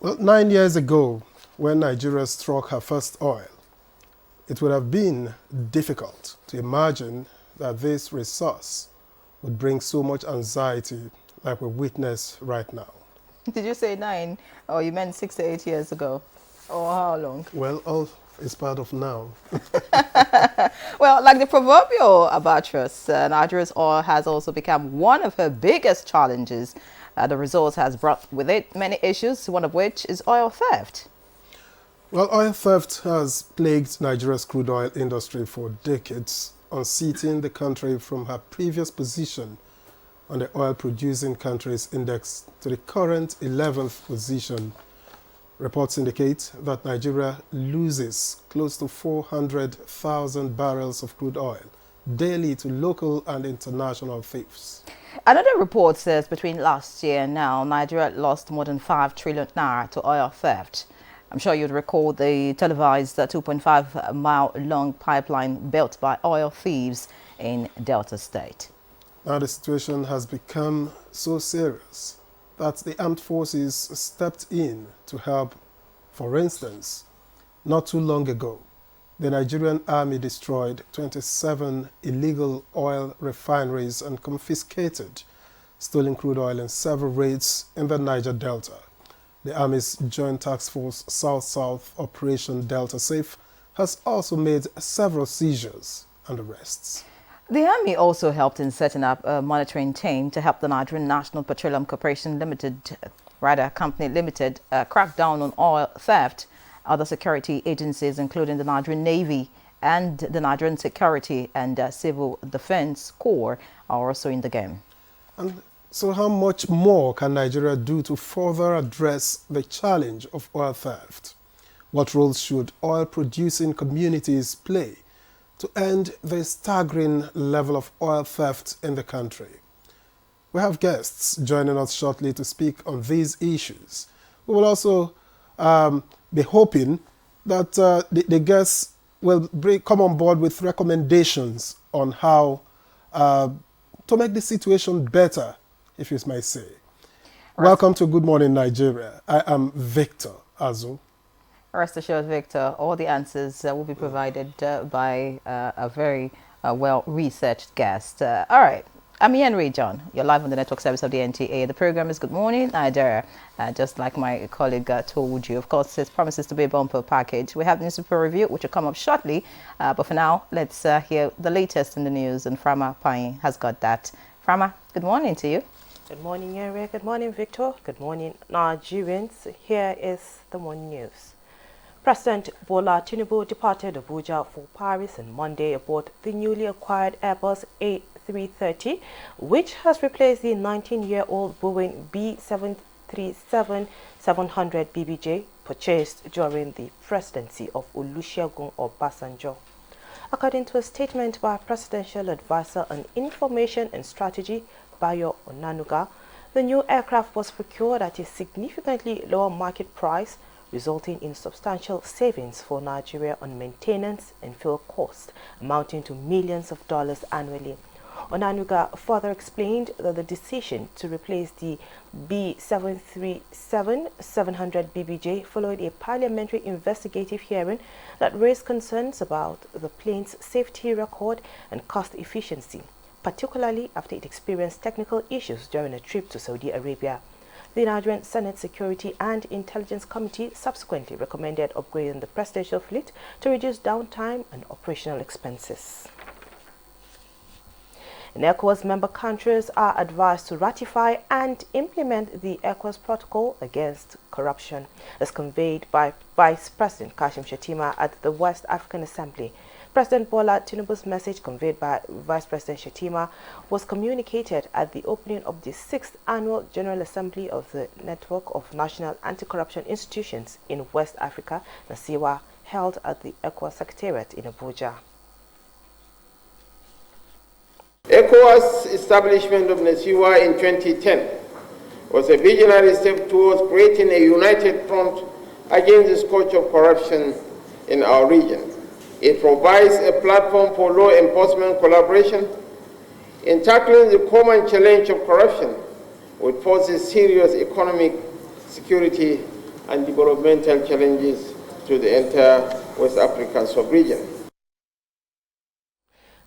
Well, 9 years ago, when Nigeria struck her first oil, it would have been difficult to imagine that this resource would bring so much anxiety like we witness right now. Did you say 9, or you meant 6 to 8 years ago? Or how long? Well, all is part of now. Well, like the proverbial buttress, Nigeria's oil has also become one of her biggest challenges. The resource has brought with it many issues, one of which is oil theft. Well, oil theft has plagued Nigeria's crude oil industry for decades, unseating the country from her previous position on the oil-producing countries index to the current 11th position. Reports indicate that Nigeria loses close to 400,000 barrels of crude oil daily to local and international thieves. Another report says between last year and now, Nigeria lost more than 5 trillion naira to oil theft. I'm sure you'd recall the televised 2.5-mile-long pipeline built by oil thieves in Delta State. Now the situation has become so serious that the armed forces stepped in to help. For instance, not too long ago, the Nigerian army destroyed 27 illegal oil refineries and confiscated stolen crude oil in several raids in the Niger Delta. The Army's Joint Task Force South-South Operation Delta Safe has also made several seizures and arrests. The Army also helped in setting up a monitoring team to help the Nigerian National Petroleum Corporation Company Limited, crack down on oil theft. Other security agencies, including the Nigerian Navy and the Nigerian Security and Civil Defense Corps, are also in the game. And so how much more can Nigeria do to further address the challenge of oil theft? What roles should oil-producing communities play to end the staggering level of oil theft in the country? We have guests joining us shortly to speak on these issues. We will also be hoping that the guests will come on board with recommendations on how to make the situation better, if you may say. Right. Welcome to Good Morning Nigeria. I am Victor Azu. Rest assured, Victor, all the answers will be provided by a very well-researched guest. All right. I'm Ian Ray John. You're live on the network service of the NTA. The program is Good Morning Nigeria. Just like my colleague told you, of course, it promises to be a bumper package. We have the newspaper review, which will come up shortly. But for now, let's hear the latest in the news. And Frama Pine has got that. Frama, good morning to you. Good morning, Area. Good morning, Victor. Good morning, Nigerians. Here is the morning news. President Bola Tinubu departed Abuja for Paris on Monday aboard the newly acquired Airbus A330, which has replaced the 19-year-old Boeing B737-700 BBJ purchased during the presidency of Olusegun Obasanjo. According to a statement by Presidential Advisor on Information and Strategy, Bayo Onanuga, the new aircraft was procured at a significantly lower market price, resulting in substantial savings for Nigeria on maintenance and fuel costs, amounting to millions of dollars annually. Onanuga further explained that the decision to replace the B737-700 BBJ followed a parliamentary investigative hearing that raised concerns about the plane's safety record and cost efficiency, particularly after it experienced technical issues during a trip to Saudi Arabia. The Nigerian Senate Security and Intelligence Committee subsequently recommended upgrading the presidential fleet to reduce downtime and operational expenses. ECOWAS member countries are advised to ratify and implement the ECOWAS Protocol against corruption, as conveyed by Vice President Kashim Shettima at the West African Assembly. President Bola Tinubu's message, conveyed by Vice President Shettima, was communicated at the opening of the 6th Annual General Assembly of the Network of National Anti-Corruption Institutions in West Africa, NACIWA, held at the ECOWAS Secretariat in Abuja. ECOWAS establishment of NACIWA in 2010 was a visionary step towards creating a united front against the scourge of corruption in our region. It provides a platform for law enforcement collaboration in tackling the common challenge of corruption, which poses serious economic, security, and developmental challenges to the entire West African sub-region.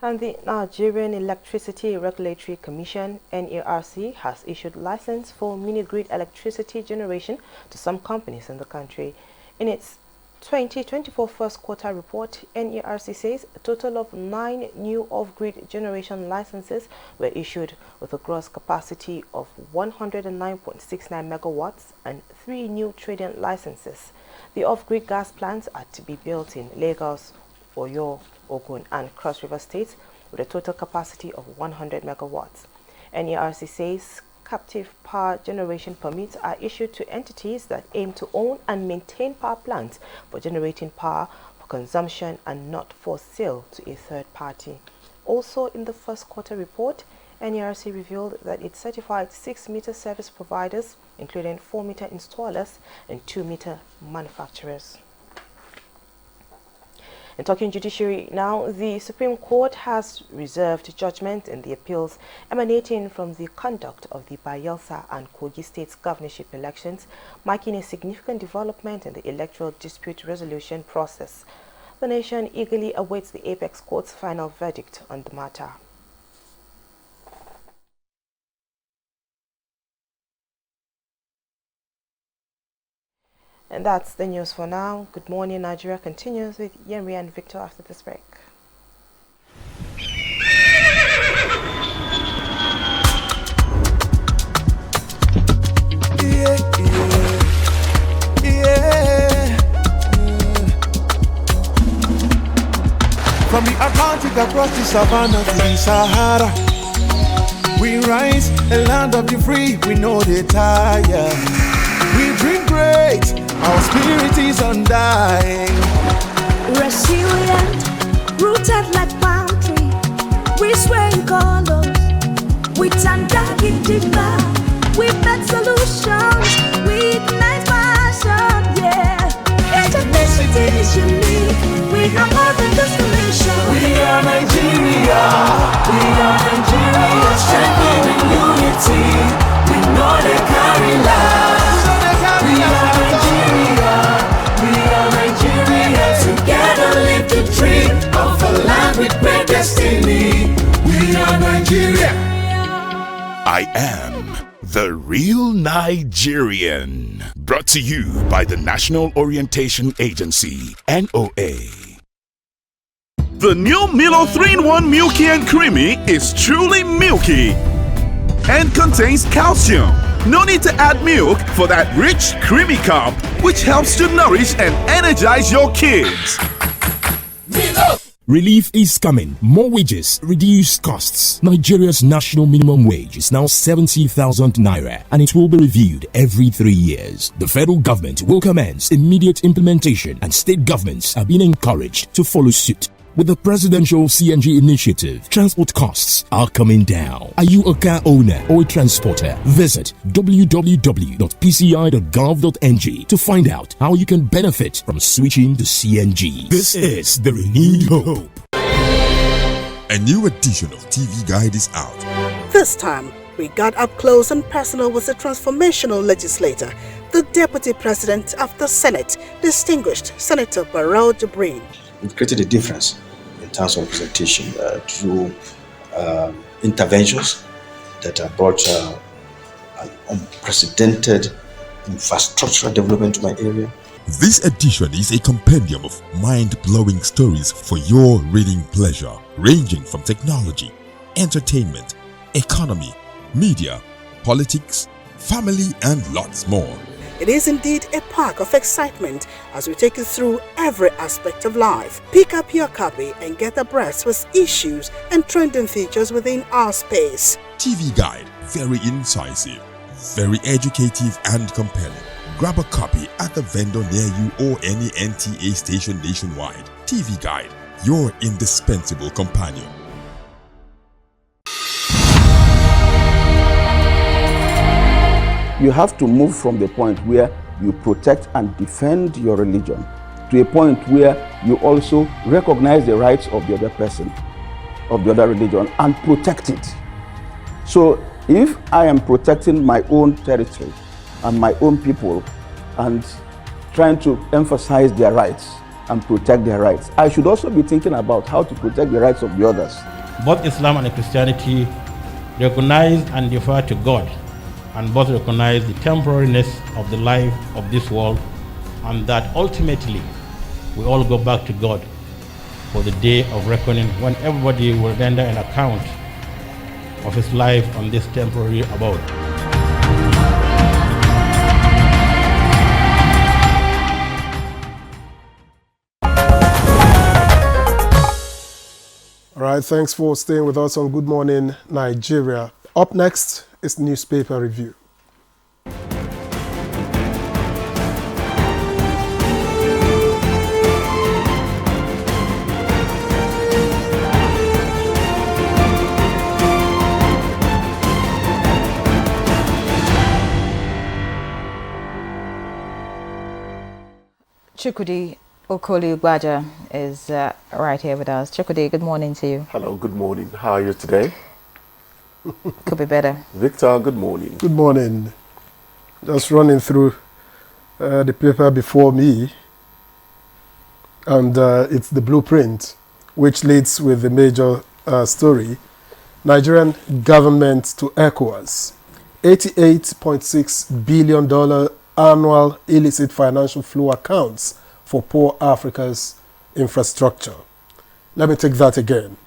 And the Nigerian Electricity Regulatory Commission, NERC, has issued license for mini-grid electricity generation to some companies in the country. In its 2024 first quarter report, NERC says a total of 9 new off-grid generation licenses were issued with a gross capacity of 109.69 megawatts and 3 new trading licenses. The off-grid gas plants are to be built in Lagos, Oyo, Ogun and Cross River states with a total capacity of 100 megawatts. NERC says captive power generation permits are issued to entities that aim to own and maintain power plants for generating power for consumption and not for sale to a third party. Also in the first quarter report, NERC revealed that it certified 6-meter service providers, including 4-meter installers and 2-meter manufacturers. And talking judiciary now, the Supreme Court has reserved judgment in the appeals emanating from the conduct of the Bayelsa and Kogi States governorship elections, marking a significant development in the electoral dispute resolution process. The nation eagerly awaits the Apex Court's final verdict on the matter. And that's the news for now. Good morning, Nigeria continues with Yenri and Victor after this break. From the Atlantic across the savannah to the Sahara, we rise, a land of the free, we know they tire. We dream great, our spirit is undying. Resilient, rooted like palm tree. We sway in colors, with undying demand. We bet solutions, we ignite passion, yeah. Ethnicity is unique, we have more than destination. We are Nigeria, strengthening unity. We know they carry life. We are Nigeria, together live the dream of a land with great destiny. We are Nigeria. I am the real Nigerian. Brought to you by the National Orientation Agency, NOA. The new Milo 3-in-1 Milky and Creamy is truly milky and contains calcium. No need to add milk for that rich, creamy cup, which helps to nourish and energize your kids. Relief is coming. More wages, reduced costs. Nigeria's national minimum wage is now 70,000 naira and it will be reviewed every 3 years. The federal government will commence immediate implementation and state governments are being encouraged to follow suit. With the presidential CNG initiative, transport costs are coming down. Are you a car owner or a transporter? Visit www.pci.gov.ng to find out how you can benefit from switching to CNG. This is the renewed hope. A new edition of TV Guide is out. This time, we got up close and personal with the transformational legislator, the Deputy President of the Senate, distinguished Senator Barrow Jibrin. It created a difference in terms of representation through interventions that have brought an unprecedented infrastructural development to my area. This edition is a compendium of mind-blowing stories for your reading pleasure, ranging from technology, entertainment, economy, media, politics, family, and lots more. It is indeed a park of excitement as we take you through every aspect of life. Pick up your copy and get abreast with issues and trending features within our space. TV Guide, very incisive, very educative and compelling. Grab a copy at the vendor near you or any NTA station nationwide. TV Guide, your indispensable companion. You have to move from the point where you protect and defend your religion to a point where you also recognize the rights of the other person, of the other religion, and protect it. So if I am protecting my own territory and my own people, and trying to emphasize their rights and protect their rights, I should also be thinking about how to protect the rights of the others. Both Islam and Christianity recognize and defer to God, and both recognize the temporariness of the life of this world, and that ultimately we all go back to God for the day of reckoning, when everybody will render an account of his life on this temporary abode. All right, thanks for staying with us on Good Morning Nigeria. Up next is newspaper review. Chukwudi Okoli-Ugbaja is right here with us. Chukwudi, good morning to you. Hello, good morning. How are you today? Could be better. Victor, good morning. Good morning. Just running through the paper before me, and it's the blueprint, which leads with the major story. Nigerian government to ECOWAS, $88.6 billion annual illicit financial flow accounts for poor Africa's infrastructure. Let me take that again.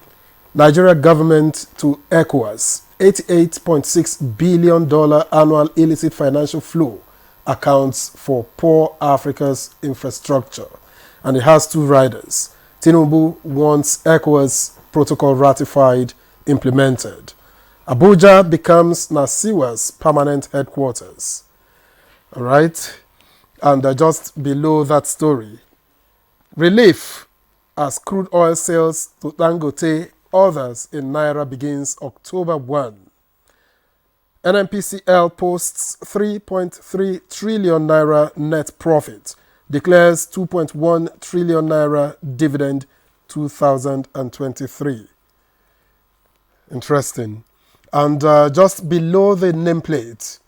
Nigeria government to ECOWAS, $88.6 billion annual illicit financial flow accounts for poor Africa's infrastructure. And it has two riders. Tinubu wants ECOWAS protocol ratified, implemented. Abuja becomes Nasiwa's permanent headquarters. All right. And just below that story, relief as crude oil sales to Dangote, others in Naira begins October 1. NNPCL posts 3.3 trillion Naira net profit, declares 2.1 trillion Naira dividend 2023. Interesting. And just below the nameplate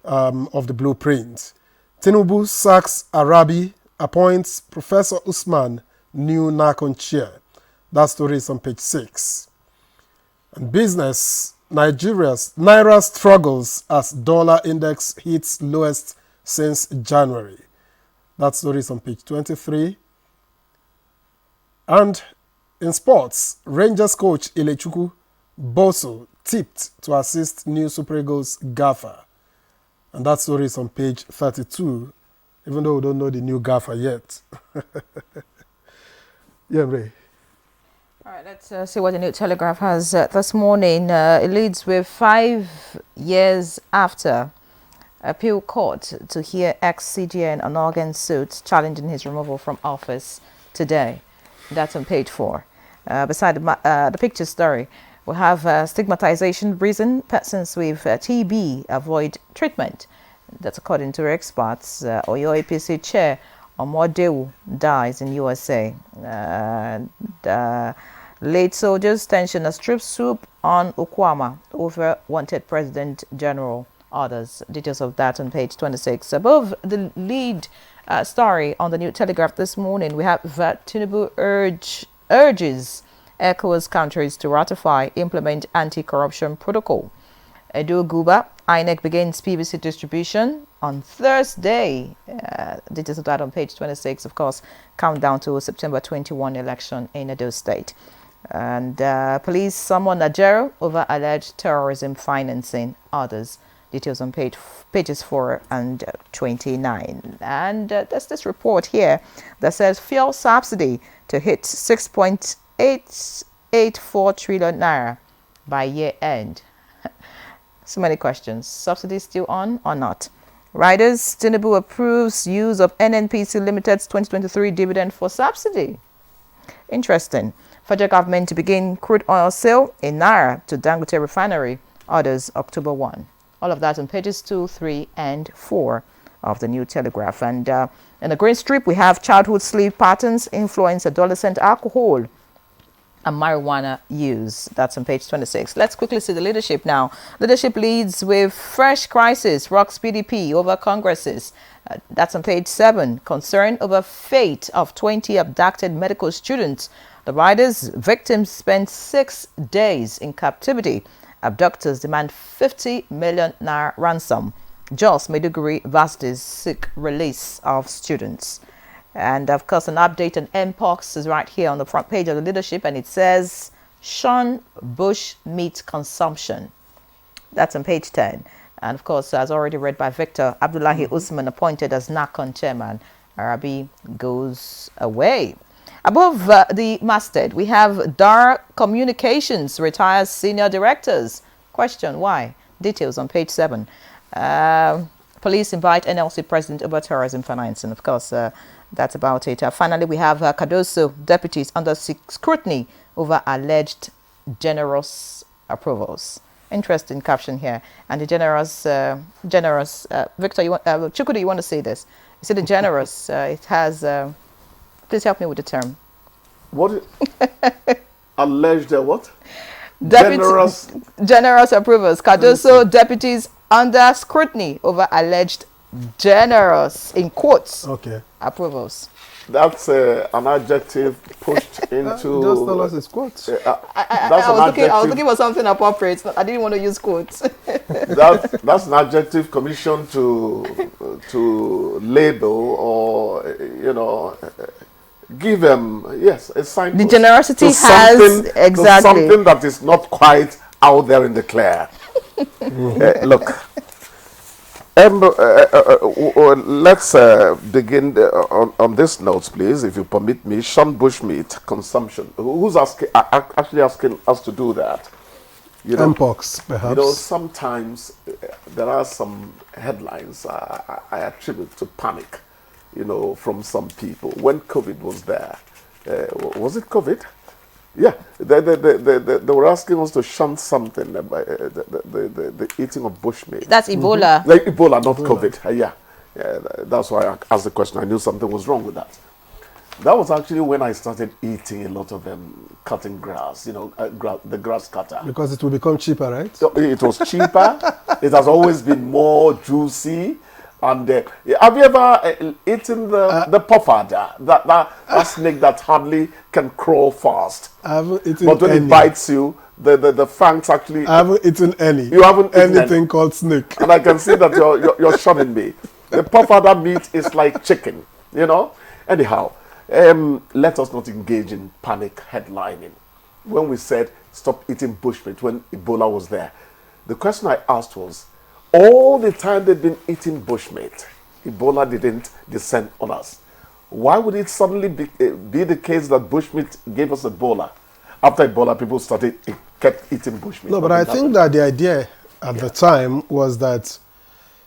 of the blueprint, Tinubu sacks Arabi, appoints Professor Usman new NACON chair. That story is on page 6. And business, Naira struggles as dollar index hits lowest since January. That story is on page 23. And in sports, Rangers coach Ilechukwu Boso tipped to assist new Super Eagles gaffer. And that story is on page 32, even though we don't know the new gaffer yet. Yeah, Ray. All right, let's see what the New Telegraph has this morning. It leads with 5 years after appeal court to hear ex-CGN Onorgan suit challenging his removal from office today. That's on page 4. Beside the picture story, we have stigmatization reason persons with TB avoid treatment. That's according to experts. Oyo APC chair Omodewu dies in USA. Late soldiers tension a strip swoop on Okwama over wanted President General orders. Details of that on page 26. Above the lead story on the New Telegraph this morning, we have that Tinubu urges ECOWAS countries to ratify, implement anti-corruption protocol. Edo Guba, INEC begins PVC distribution on Thursday. Details of that on page 26. Of course, countdown to September 21 election in Edo State. And police summon Najero over alleged terrorism financing. Others. Details on pages 4 and 29. And there's this report here that says fuel subsidy to hit 6.884 trillion naira by year end. So many questions. Subsidy still on or not? Riders, Tinubu approves use of NNPC Limited's 2023 dividend for subsidy. Interesting. Federal government to begin crude oil sale in Naira to Dangote refinery. Orders October 1. All of that on pages 2, 3, and 4 of the New Telegraph. And in the green strip, we have childhood sleep patterns influence adolescent alcohol and marijuana use. That's on page 26. Let's quickly see the leadership now. Leadership leads with fresh crisis, rocks PDP over Congresses. That's on page 7. Concern over fate of 20 abducted medical students. The riders' victims spent 6 days in captivity. Abductors demand 50 million naira ransom. Jos Maiduguri Vastis seek release of students. And of course, an update on Mpox is right here on the front page of the leadership, and it says shun bush meat consumption. That's on page 10. And of course, as already read by Victor, Abdullahi Usman appointed as NACON chairman. Arabi goes away. Above the masthead, we have Dar Communications retires senior directors. Question, why? Details on page 7. Police invite NLC president over terrorism financing. Of course, that's about it. Finally, we have Cardoso deputies under scrutiny over alleged generous approvals. Interesting caption here. And the generous, Victor, Chukwudi, you want to say this? You said the generous, it has, please help me with the term. What? Alleged what? Generous approvals. Cardoso deputies under scrutiny over alleged generous, in quotes, approvals. That's an adjective pushed into... Just tell us it's quotes. I was looking for something appropriate. I didn't want to use quotes. That's an adjective commissioned to label or, you know, give them, yes, a sign. The generosity has, exactly. Something that is not quite out there in the clear. Look. Let's begin on this note, please, if you permit me. Shun bushmeat consumption. Who's actually asking us to do that? You know, Mpox, perhaps. You know, sometimes there are some headlines I attribute to panic, you know, from some people. When COVID was there, was it COVID? Yeah, they were asking us to shun something, the eating of bushmeat. That's Ebola. Like Ebola, not COVID. Yeah, that's why I asked the question. I knew something was wrong with that. That was actually when I started eating a lot of cutting grass, you know, the grass cutter. Because it will become cheaper, right? It was cheaper. It has always been more juicy. And have you ever eaten the pofada, that snake that hardly can crawl fast? I haven't eaten but when any. It bites you, the fangs actually... I haven't eaten any. You haven't eaten anything called snake. And I can see that you're shunning me. The pofada meat is like chicken, you know? Anyhow, let us not engage in panic headlining. When we said stop eating bushmeat when Ebola was there, the question I asked was, all the time they've been eating bushmeat, Ebola didn't descend on us. Why would it suddenly be the case that bushmeat gave us Ebola? After Ebola, people kept eating bushmeat. No, but I think that the idea at the time was that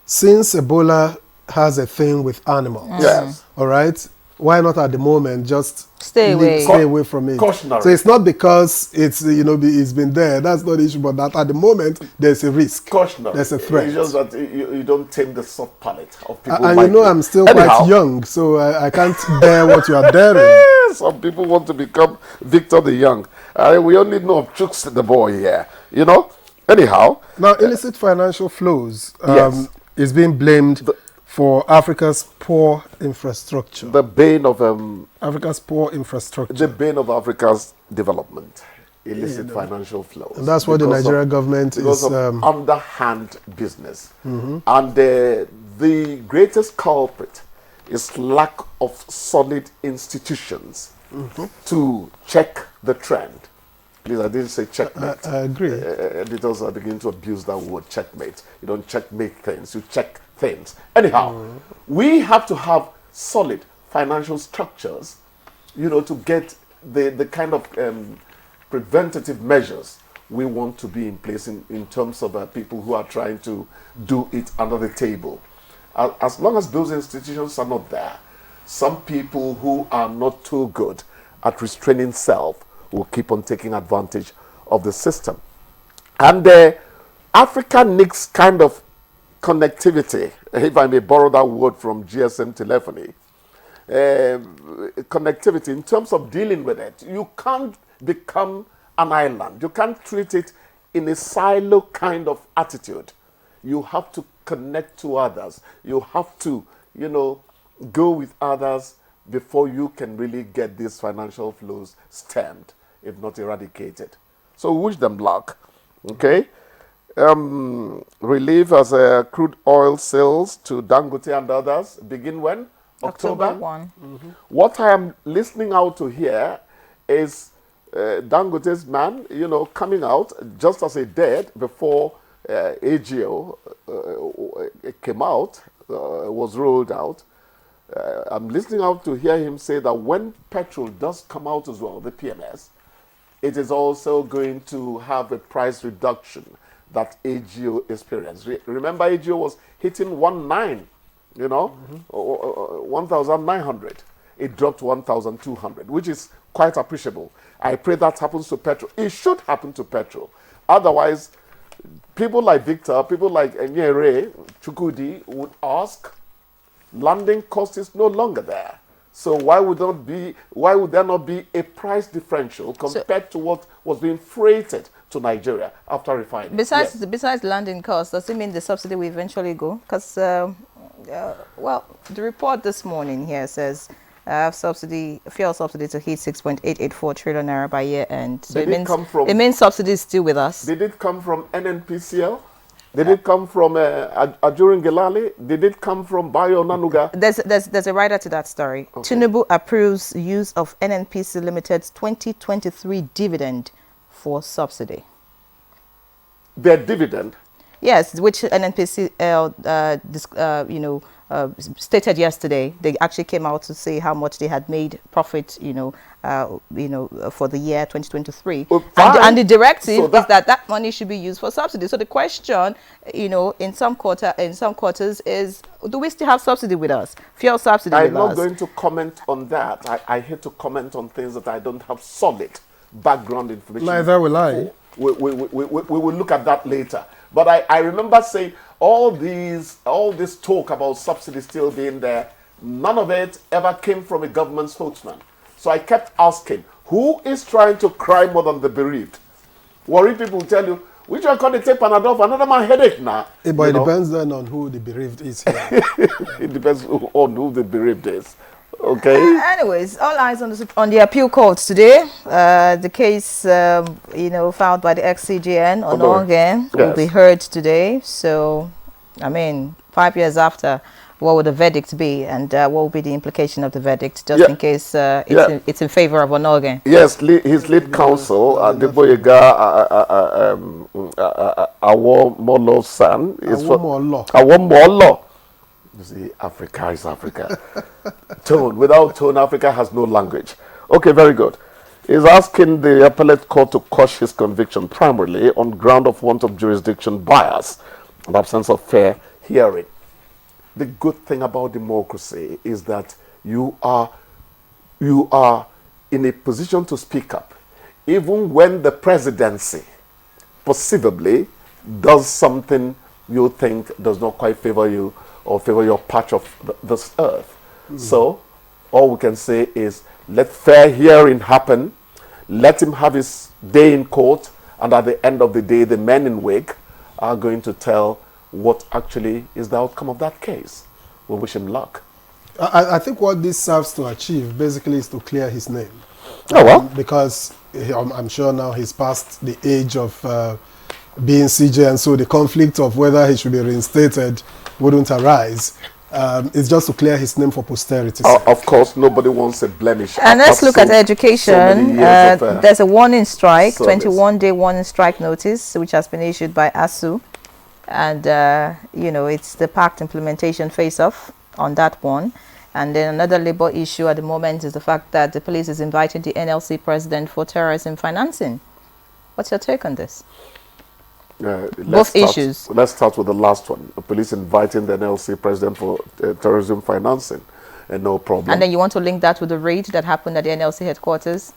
since Ebola has a thing with animals, yes, all right, why not at the moment just stay away from it? Cautionary. So it's not because it's, you know, it's been there. That's not the issue. But that at the moment there's a risk. Cautionary. There's a threat. It's just that you don't tame the soft palate of people. And you know, I'm still quite young, so I can't bear what you are daring. Some people want to become Victor the Young. We only know of Chooks the boy here. You know. Anyhow. Now, illicit financial flows yes, is being blamed for Africa's poor infrastructure. The bane of Africa's poor infrastructure. The bane of Africa's development. Illicit financial flows. And that's what the Nigerian government is... of underhand business. Mm-hmm. And the greatest culprit is lack of solid institutions to check the trend. Please, I didn't say checkmate. I agree. Editors are beginning to abuse that word, checkmate. You don't checkmate things, you check things. Anyhow, we have to have solid financial structures, you know, to get the kind of preventative measures we want to be in place in terms of people who are trying to do it under the table. As long as those institutions are not there, some people who are not too good at restraining self will keep on taking advantage of the system. And Africa needs kind of connectivity, if I may borrow that word from GSM telephony. Connectivity in terms of dealing with it. You can't become an island. You can't treat it in a silo kind of attitude. You have to connect to others. You have to, go with others before you can really get these financial flows stemmed, if not eradicated. So we wish them luck. Okay? Relief as crude oil sales to Dangote and others begin when? October 1. What I am listening out to here is Dangote's man, coming out just as he did before AGO came out, was rolled out. I'm listening out to hear him say that when petrol does come out as well, the PMS, it is also going to have a price reduction that AGO experienced. Remember, AGO was hitting 1,900. It dropped to 1,200, which is quite appreciable. I pray that happens to petrol. It should happen to petrol. Otherwise, people like Victor, people like Enyere, Chukudi would ask, landing cost is no longer there. So why would there not be a price differential compared to what was being freighted to Nigeria after refining? Besides landing costs, does it mean the subsidy will eventually go? Because, well, the report this morning here says fuel subsidy to hit 6.884 trillion naira by year end. So it means subsidy is still with us. Did it come from NNPCL? Did it come from Ajurin Gelale? Did it come from Bayo Nanuga? There's a writer to that story. Okay. Tinubu approves use of NNPC Limited's 2023 dividend for subsidy. Their dividend? Yes, which NNPCL, stated yesterday. They actually came out to say how much they had made profit, for the year 2023. And the directive is that money should be used for subsidy. So the question, in some quarters is, do we still have subsidy with us? Fuel subsidy with us? I'm not going to comment on that. I hate to comment on things that I don't have solid background information. Neither will I. We will look at that later. But I remember saying all this talk about subsidy still being there, none of it ever came from a government spokesman. So I kept asking, who is trying to cry more than the bereaved? Worried people tell you, which one can they take Panadol for another man headache now? But it depends then on who the bereaved is here. It depends on who the bereaved is. Okay. Anyways, all eyes on the appeal court today. The case, filed by the ex-CGN on Oregon will be heard today. So, 5 years after, what would the verdict be, and what will be the implication of the verdict, just in case it's in favor of Onogen? Yes, his lead counsel, Adeboyega Awomolo's son, is Awomolo. You see, Africa is Africa. Tone. Without tone, Africa has no language. Okay, very good. He's asking the appellate court to quash his conviction primarily on ground of want of jurisdiction bias and absence of fair hearing. The good thing about democracy is that you are in a position to speak up, even when the presidency perceivably does something you think does not quite favor you or favor your patch of this earth. So all we can say is let fair hearing happen, let him have his day in court, and at the end of the day the men in wig are going to tell what actually is the outcome of that case. We wish him luck. I think what this serves to achieve basically is to clear his name. Oh, well. Because I'm sure now he's past the age of being CJ, and so the conflict of whether he should be reinstated wouldn't arise. It's just to clear his name for posterity. Of course, nobody wants a blemish. And let's look at education. There's a warning strike, 21-day warning strike notice, which has been issued by ASU. And, it's the pact implementation face-off on that one. And then another labor issue at the moment is the fact that the police is inviting the NLC president for terrorism financing. What's your take on this? Both issues. Let's start with the last one. The police inviting the NLC president for terrorism financing. No problem. And then you want to link that with the raid that happened at the NLC headquarters?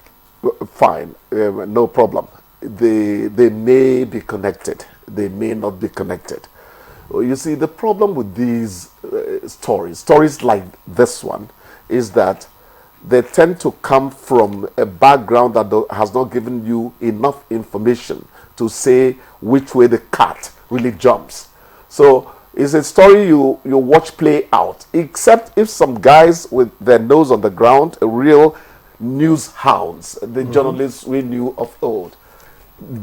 Fine. No problem. They may be connected. They may not be connected. You see, the problem with these stories like this one, is that they tend to come from a background that has not given you enough information to say which way the cat really jumps. So it's a story you watch play out, except if some guys with their nose on the ground, real news hounds, the journalists we knew of old,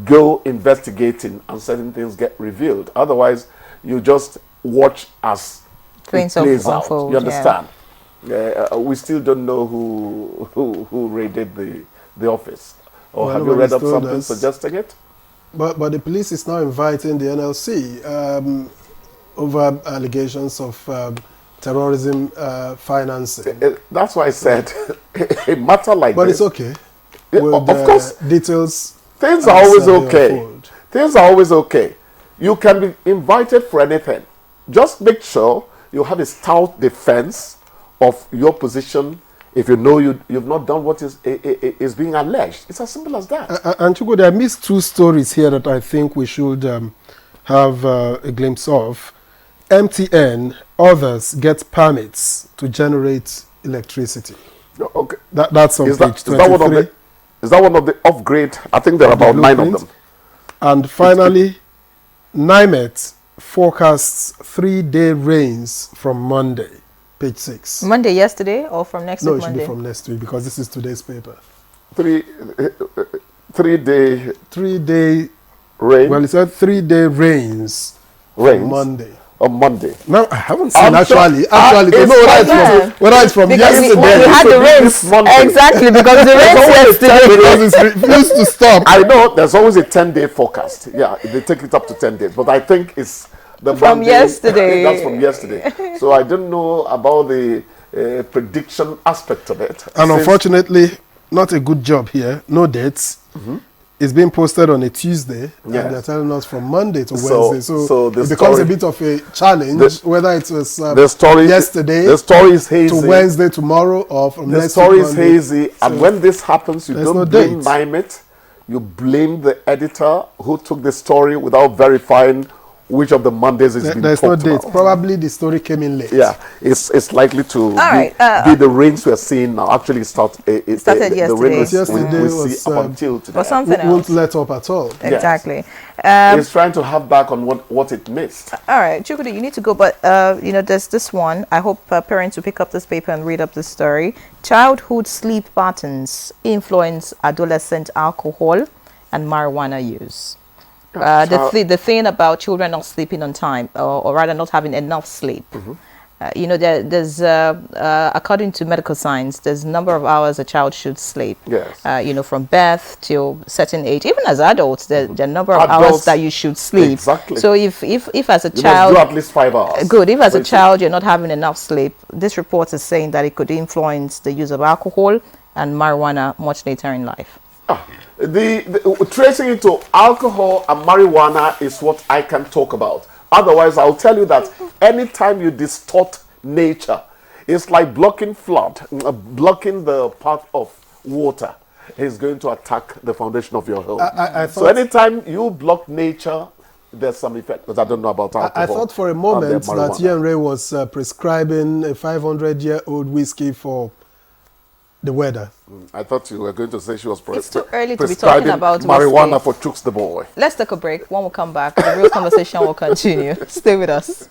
go investigating and certain things get revealed. Otherwise, you just watch as it plays out. You understand? We still don't know who raided the office. Or have you read up something suggesting it? But the police is now inviting the NLC over allegations of terrorism financing. That's why I said a matter like but this. But it's okay. Of course. Details. Things are always okay. Things are always okay. You can be invited for anything. Just make sure you have a stout defense of your position if you know you've not done what is being alleged. It's as simple as that. And Chukwudi, I missed two stories here that I think we should have a glimpse of. MTN, others get permits to generate electricity. Okay. That's on page 23. Is that one of the off-grade? I think there are about 9 of them. And finally, NIMET forecasts 3-day rains from Monday, page 6. Monday yesterday or from next week? No, it should be from next week because this is today's paper. 3-day rain? Well, it said 3-day rains from Monday. On Monday. No, I haven't seen actually. Actually, to know whether it's from yesterday. We had the rains. Exactly, because the rains yesterday. Because it's refused to stop. I know there's always a 10-day forecast. Yeah, they take it up to 10 days. But I think it's the from Monday, yesterday. That's from yesterday. So I don't know about the prediction aspect of it. And unfortunately, not a good job here. No dates. It's being posted on a Tuesday, and they're telling us from Monday to Wednesday. So it becomes a bit of a challenge, whether it was yesterday the story is hazy, to Wednesday tomorrow, or from next week. The story is Monday. hazy, and when this happens, you don't blame NIMET. You blame the editor who took the story without verifying which of the Mondays is being There's talked no date. about. Probably the story came in late. Yeah, it's likely to be the rains we're seeing now. Actually, started yesterday. The rain we was, see up until today. For something else. Won't let up at all. Exactly. It's trying to have back on what it missed. All right, Chukwudi, you need to go, but there's this one. I hope parents will pick up this paper and read up the story. Childhood sleep patterns influence adolescent alcohol and marijuana use. The thing about children not sleeping on time, or rather not having enough sleep. There's according to medical science, there's a number of hours a child should sleep. Yes. From birth till certain age. Even as adults, there are a number of hours that you should sleep. Exactly. So if as a you child, must do at least 5 hours. Good. If as a child you're not having enough sleep, this report is saying that it could influence the use of alcohol and marijuana much later in life. The tracing it to alcohol and marijuana is what I can talk about. Otherwise, I'll tell you that anytime you distort nature, it's like blocking flood, blocking the path of water is going to attack the foundation of your home. So anytime you block nature, there's some effect. Because I don't know about alcohol. I thought for a moment that Yenre was prescribing a 500-year-old whiskey for the weather. I thought you were going to say she was It's too early to be talking about marijuana for Chooks the boy. Let's take a break. When we come back, the real conversation will continue. Stay with us.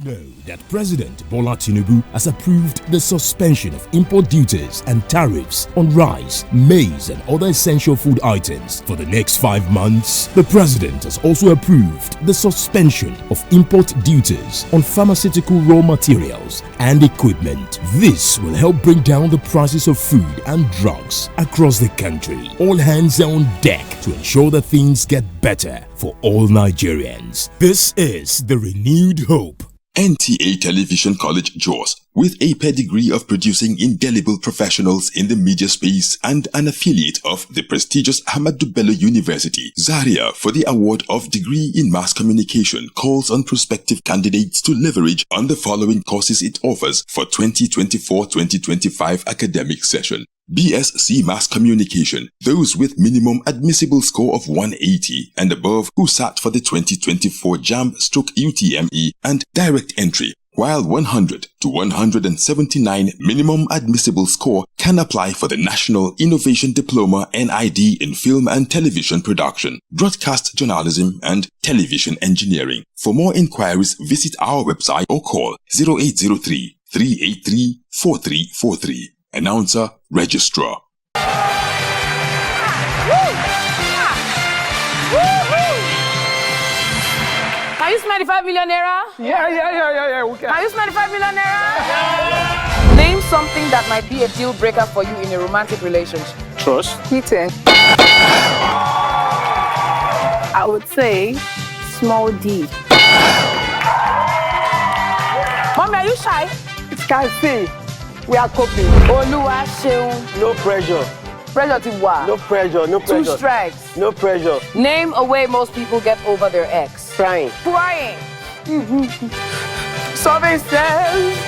Know that President Bola Tinubu has approved the suspension of import duties and tariffs on rice, maize and other essential food items for the next 5 months. The President has also approved the suspension of import duties on pharmaceutical raw materials and equipment. This will help bring down the prices of food and drugs across the country. All hands are on deck to ensure that things get better for all Nigerians. This is the renewed hope. NTA Television College Jos, with a pedigree of producing indelible professionals in the media space and an affiliate of the prestigious Ahmadu Bello University, Zaria, for the award of Degree in Mass Communication, calls on prospective candidates to leverage on the following courses it offers for 2024-2025 academic session. BSc Mass Communication, those with minimum admissible score of 180 and above who sat for the 2024 JAMB/UTME and direct entry. while 100 to 179 minimum admissible score can apply for the National Innovation Diploma NID in Film and Television Production, Broadcast Journalism and Television Engineering. For more inquiries, visit our website or call 0803-383-4343. Announcer, Registrar. Can you smell the 5 million naira? Yeah, we can. Can you smell the 5 million naira? Yeah. Name something that might be a deal breaker for you in a romantic relationship. Trust. Cheating. I would say small D. Mommy, are you shy? It can see. We are coping. Oluwa Seun. No pressure. Pressure to what? No pressure, no pressure. 2 strikes. No pressure. Name a way most people get over their ex. Crying. Crying. Something says.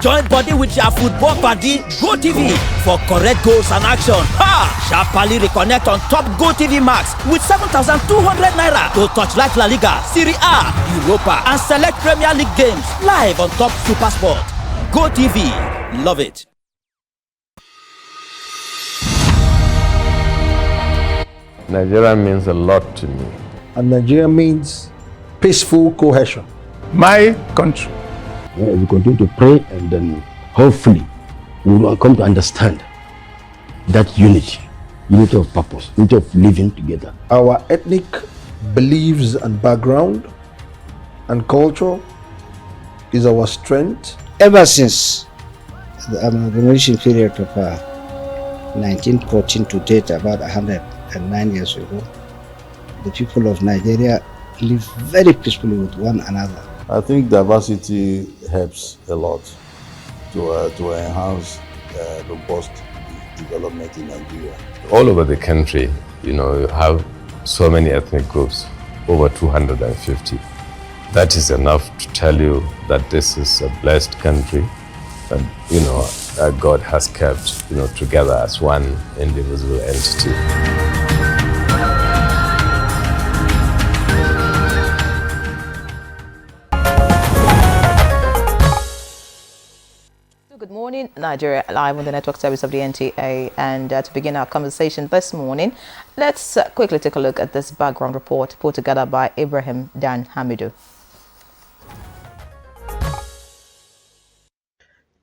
Join body with your football buddy GoTV for correct goals and action. Ha! Sharply reconnect on top GoTV Max with 7,200 naira to torchlight La Liga, Serie A, Europa, and select Premier League games live on top SuperSport. GoTV, love it. Nigeria means a lot to me. And Nigeria means peaceful cohesion. My country. We continue to pray, and then hopefully we will come to understand that unity of purpose, unity of living together. Our ethnic beliefs and background and culture is our strength. Ever since the amalgamation period of 1914 to date, about 109 years ago, the people of Nigeria live very peacefully with one another. I think diversity helps a lot to enhance robust development in Nigeria. All over the country, you have so many ethnic groups, over 250. That is enough to tell you that this is a blessed country, and that God has kept together as one indivisible entity. Good morning, Nigeria, live on the network service of the NTA. And to begin our conversation this morning, let's quickly take a look at this background report put together by Ibrahim Dan Hamidu.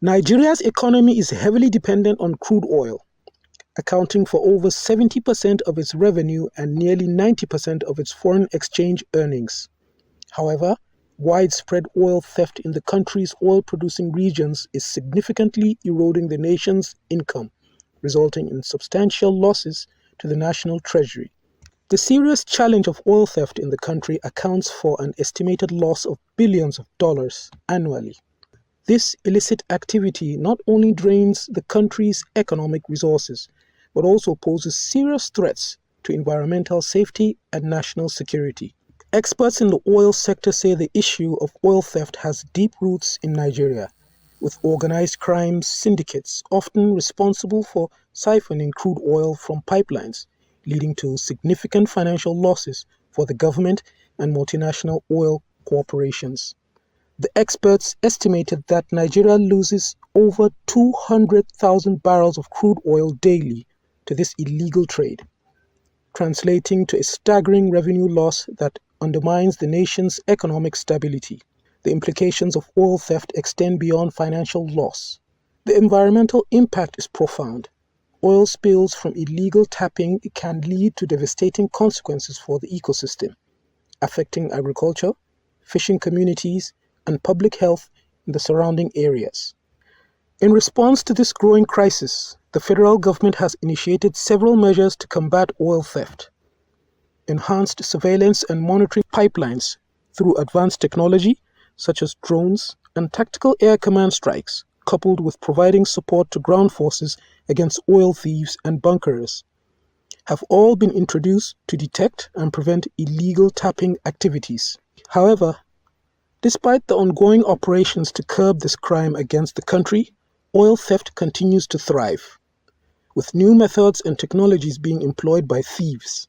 Nigeria's economy is heavily dependent on crude oil, accounting for over 70% of its revenue and nearly 90% of its foreign exchange earnings. However, widespread oil theft in the country's oil-producing regions is significantly eroding the nation's income, resulting in substantial losses to the national treasury. The serious challenge of oil theft in the country accounts for an estimated loss of billions of dollars annually. This illicit activity not only drains the country's economic resources, but also poses serious threats to environmental safety and national security. Experts in the oil sector say the issue of oil theft has deep roots in Nigeria, with organized crime syndicates often responsible for siphoning crude oil from pipelines, leading to significant financial losses for the government and multinational oil corporations. The experts estimated that Nigeria loses over 200,000 barrels of crude oil daily to this illegal trade, translating to a staggering revenue loss that undermines the nation's economic stability. The implications of oil theft extend beyond financial loss. The environmental impact is profound. Oil spills from illegal tapping can lead to devastating consequences for the ecosystem, affecting agriculture, fishing communities, and public health in the surrounding areas. In response to this growing crisis, the federal government has initiated several measures to combat oil theft. Enhanced surveillance and monitoring pipelines through advanced technology such as drones and tactical air command strikes, coupled with providing support to ground forces against oil thieves and bunkerers. have all been introduced to detect and prevent illegal tapping activities. However, despite the ongoing operations to curb this crime against the country, oil theft continues to thrive, with new methods and technologies being employed by thieves.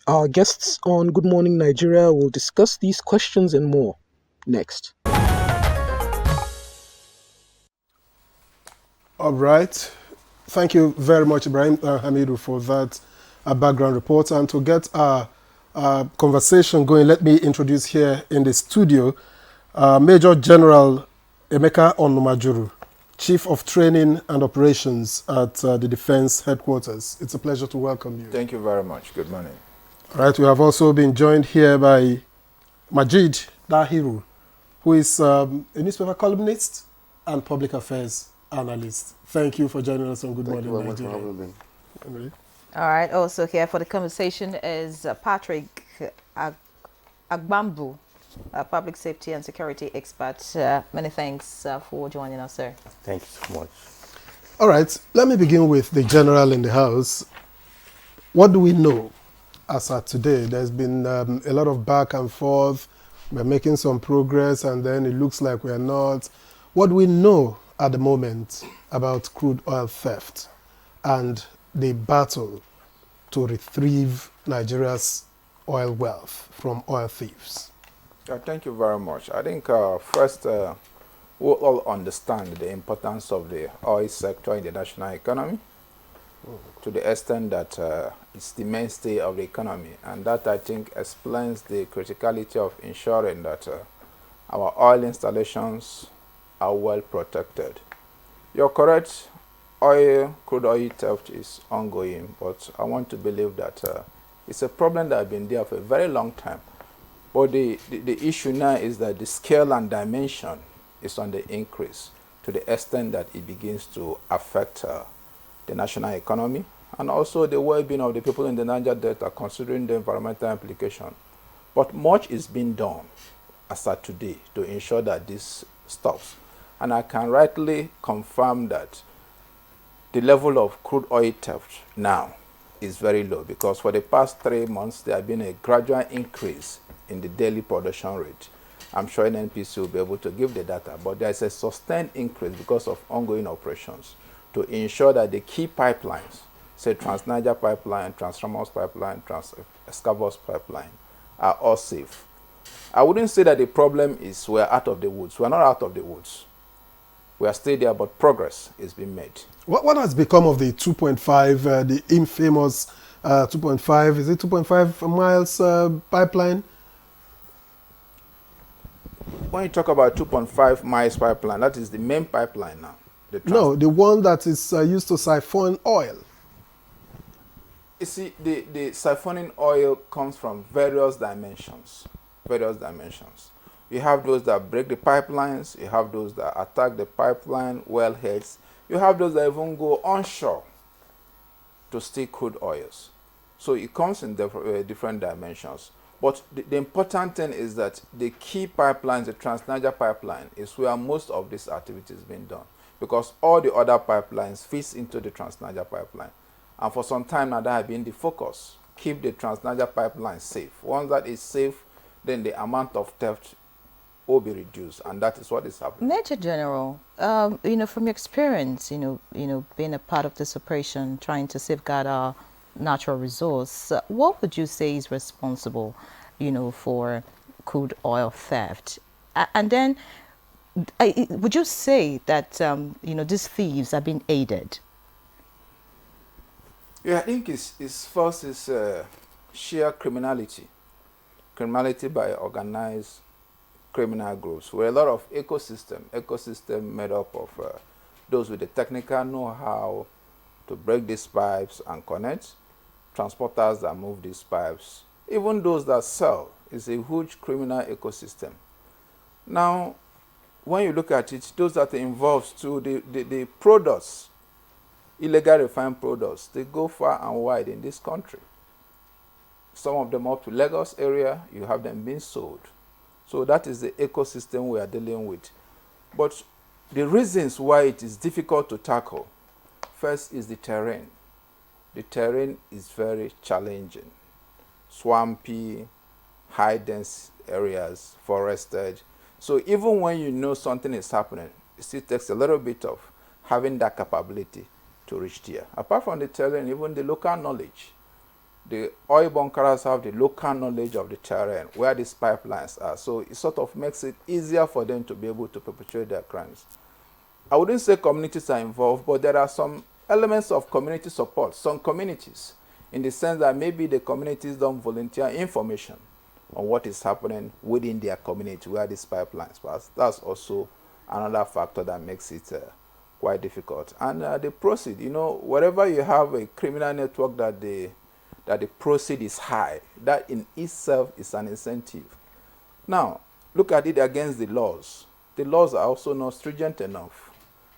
Our guests on Good Morning Nigeria will discuss these questions and more next. All right. Thank you very much, Ibrahim Hamidu, for that background report. And to get our conversation going, let me introduce here in the studio Major General Emeka Onumajuru, Chief of Training and Operations at the Defense Headquarters. It's a pleasure to welcome you. Thank you very much. Good morning. All right. We have also been joined here by Majid Dahiru, who is a newspaper columnist and public affairs analyst. Thank you for joining us on Good Morning Nigeria. All right. Also here for the conversation is Patrick Agbambu, public safety and security expert. Many thanks for joining us, sir. Thank you so much. All right. Let me begin with the general in the house. What do we know as at today? There's been a lot of back and forth. We're making some progress, and then it looks like we're not. What do we know at the moment about crude oil theft and the battle to retrieve Nigeria's oil wealth from oil thieves? Thank you very much. I think first we'll all understand the importance of the oil sector in the national economy to the extent that it's the mainstay of the economy, and that I think explains the criticality of ensuring that our oil installations are well protected. You're correct, crude oil theft is ongoing, but I want to believe that it's a problem that has been there for a very long time. But the issue now is that the scale and dimension is on the increase to the extent that it begins to affect the national economy and also the well-being of the people in the Niger Delta, considering the environmental implication. But much is being done as of today to ensure that this stops. And I can rightly confirm that the level of crude oil theft now is very low, because for the past 3 months there has been a gradual increase in the daily production rate. I'm sure NNPC will be able to give the data, but there is a sustained increase because of ongoing operations to ensure that the key pipelines, say Trans-Niger Pipeline, Trans-Ramos Pipeline, Trans-Escavos Pipeline, are all safe. I wouldn't say that the problem is we're out of the woods. We're not out of the woods. We are still there, but progress is being made. What has become of the 2.5, the infamous 2.5, is it 2.5 miles pipeline? When you talk about 2.5 miles pipeline, that is the main pipeline now. No, the one that is used to siphon oil. You see, the siphoning oil comes from various dimensions. You have those that break the pipelines, you have those that attack the pipeline wellheads, you have those that even go onshore to steal crude oils. So it comes in different dimensions. But the important thing is that the key pipelines, the Trans-Niger Pipeline, is where most of this activity is being done, because all the other pipelines feeds into the Trans-Niger Pipeline. And for some time now, that has been the focus. Keep the Trans-Niger Pipeline safe. Once that is safe, then the amount of theft will be reduced, and that is what is happening. Major General, from your experience, being a part of this operation, trying to safeguard our natural resource, what would you say is responsible, for crude oil theft? And then, would you say that, these thieves are being aided? Yeah, I think it's first is sheer criminality by organized criminal groups, with a lot of ecosystem made up of those with the technical know-how to break these pipes and connect, transporters that move these pipes, even those that sell. It's a huge criminal ecosystem. Now, when you look at it, those that are involved to the products, illegal refined products, they go far and wide in this country. Some of them up to Lagos area, you have them being sold. So that is the ecosystem we are dealing with. But the reasons why it is difficult to tackle, first is the terrain. the terrain is very challenging. Swampy, high dense areas, forested. So even when you know something is happening, it still takes a little bit of having that capability to reach there. Apart from the terrain, even the local knowledge. The oil bunkers have the local knowledge of the terrain, where these pipelines are. So it sort of makes it easier for them to be able to perpetrate their crimes. I wouldn't say communities are involved, but there are some elements of community support, some communities, in the sense that maybe the communities don't volunteer information on what is happening within their community where these pipelines pass. That's also another factor that makes it quite difficult. And the proceed, wherever you have a criminal network that the proceed is high, that in itself is an incentive. Now, look at it against the laws. The laws are also not stringent enough.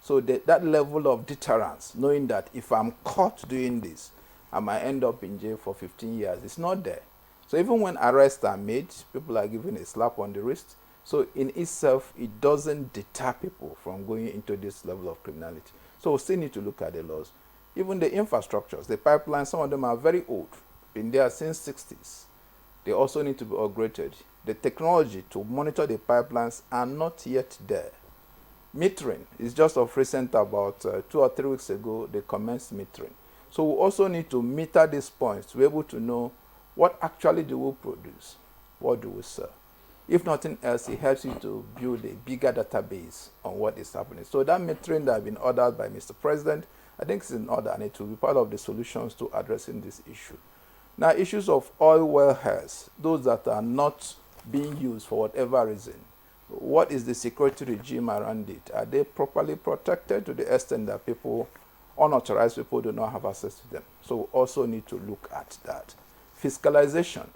So that level of deterrence, knowing that if I'm caught doing this, I might end up in jail for 15 years, it's not there. So even when arrests are made, people are given a slap on the wrist. So in itself, it doesn't deter people from going into this level of criminality. So we still need to look at the laws. Even the infrastructures, the pipelines, some of them are very old, been there since 60s. They also need to be upgraded. The technology to monitor the pipelines are not yet there. Metering is just of recent, about 2 or 3 weeks ago, they commenced metering. So we also need to meter these points to be able to know what actually do we produce, what do we sell. If nothing else, it helps you to build a bigger database on what is happening. So that metering that has been ordered by Mr. President, I think it's in order, and it will be part of the solutions to addressing this issue. Now, issues of oil wellheads, those that are not being used for whatever reason, what is the security regime around it? Are they properly protected to the extent that people, unauthorized people, do not have access to them? So we also need to look at that. Fiscalization.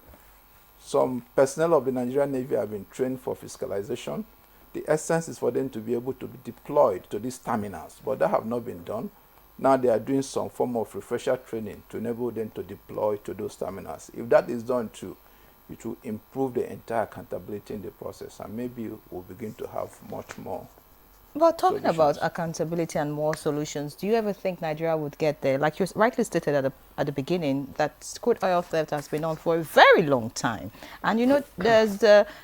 Some personnel of the Nigerian Navy have been trained for fiscalization. The essence is for them to be able to be deployed to these terminals, but that have not been done. Now they are doing some form of refresher training to enable them to deploy to those terminals. If that is done too, it will improve the entire accountability in the process, and maybe we'll begin to have much more. But talking about accountability and more solutions, do you ever think Nigeria would get there? Like you rightly stated at the beginning, that crude oil theft has been on for a very long time. And there's,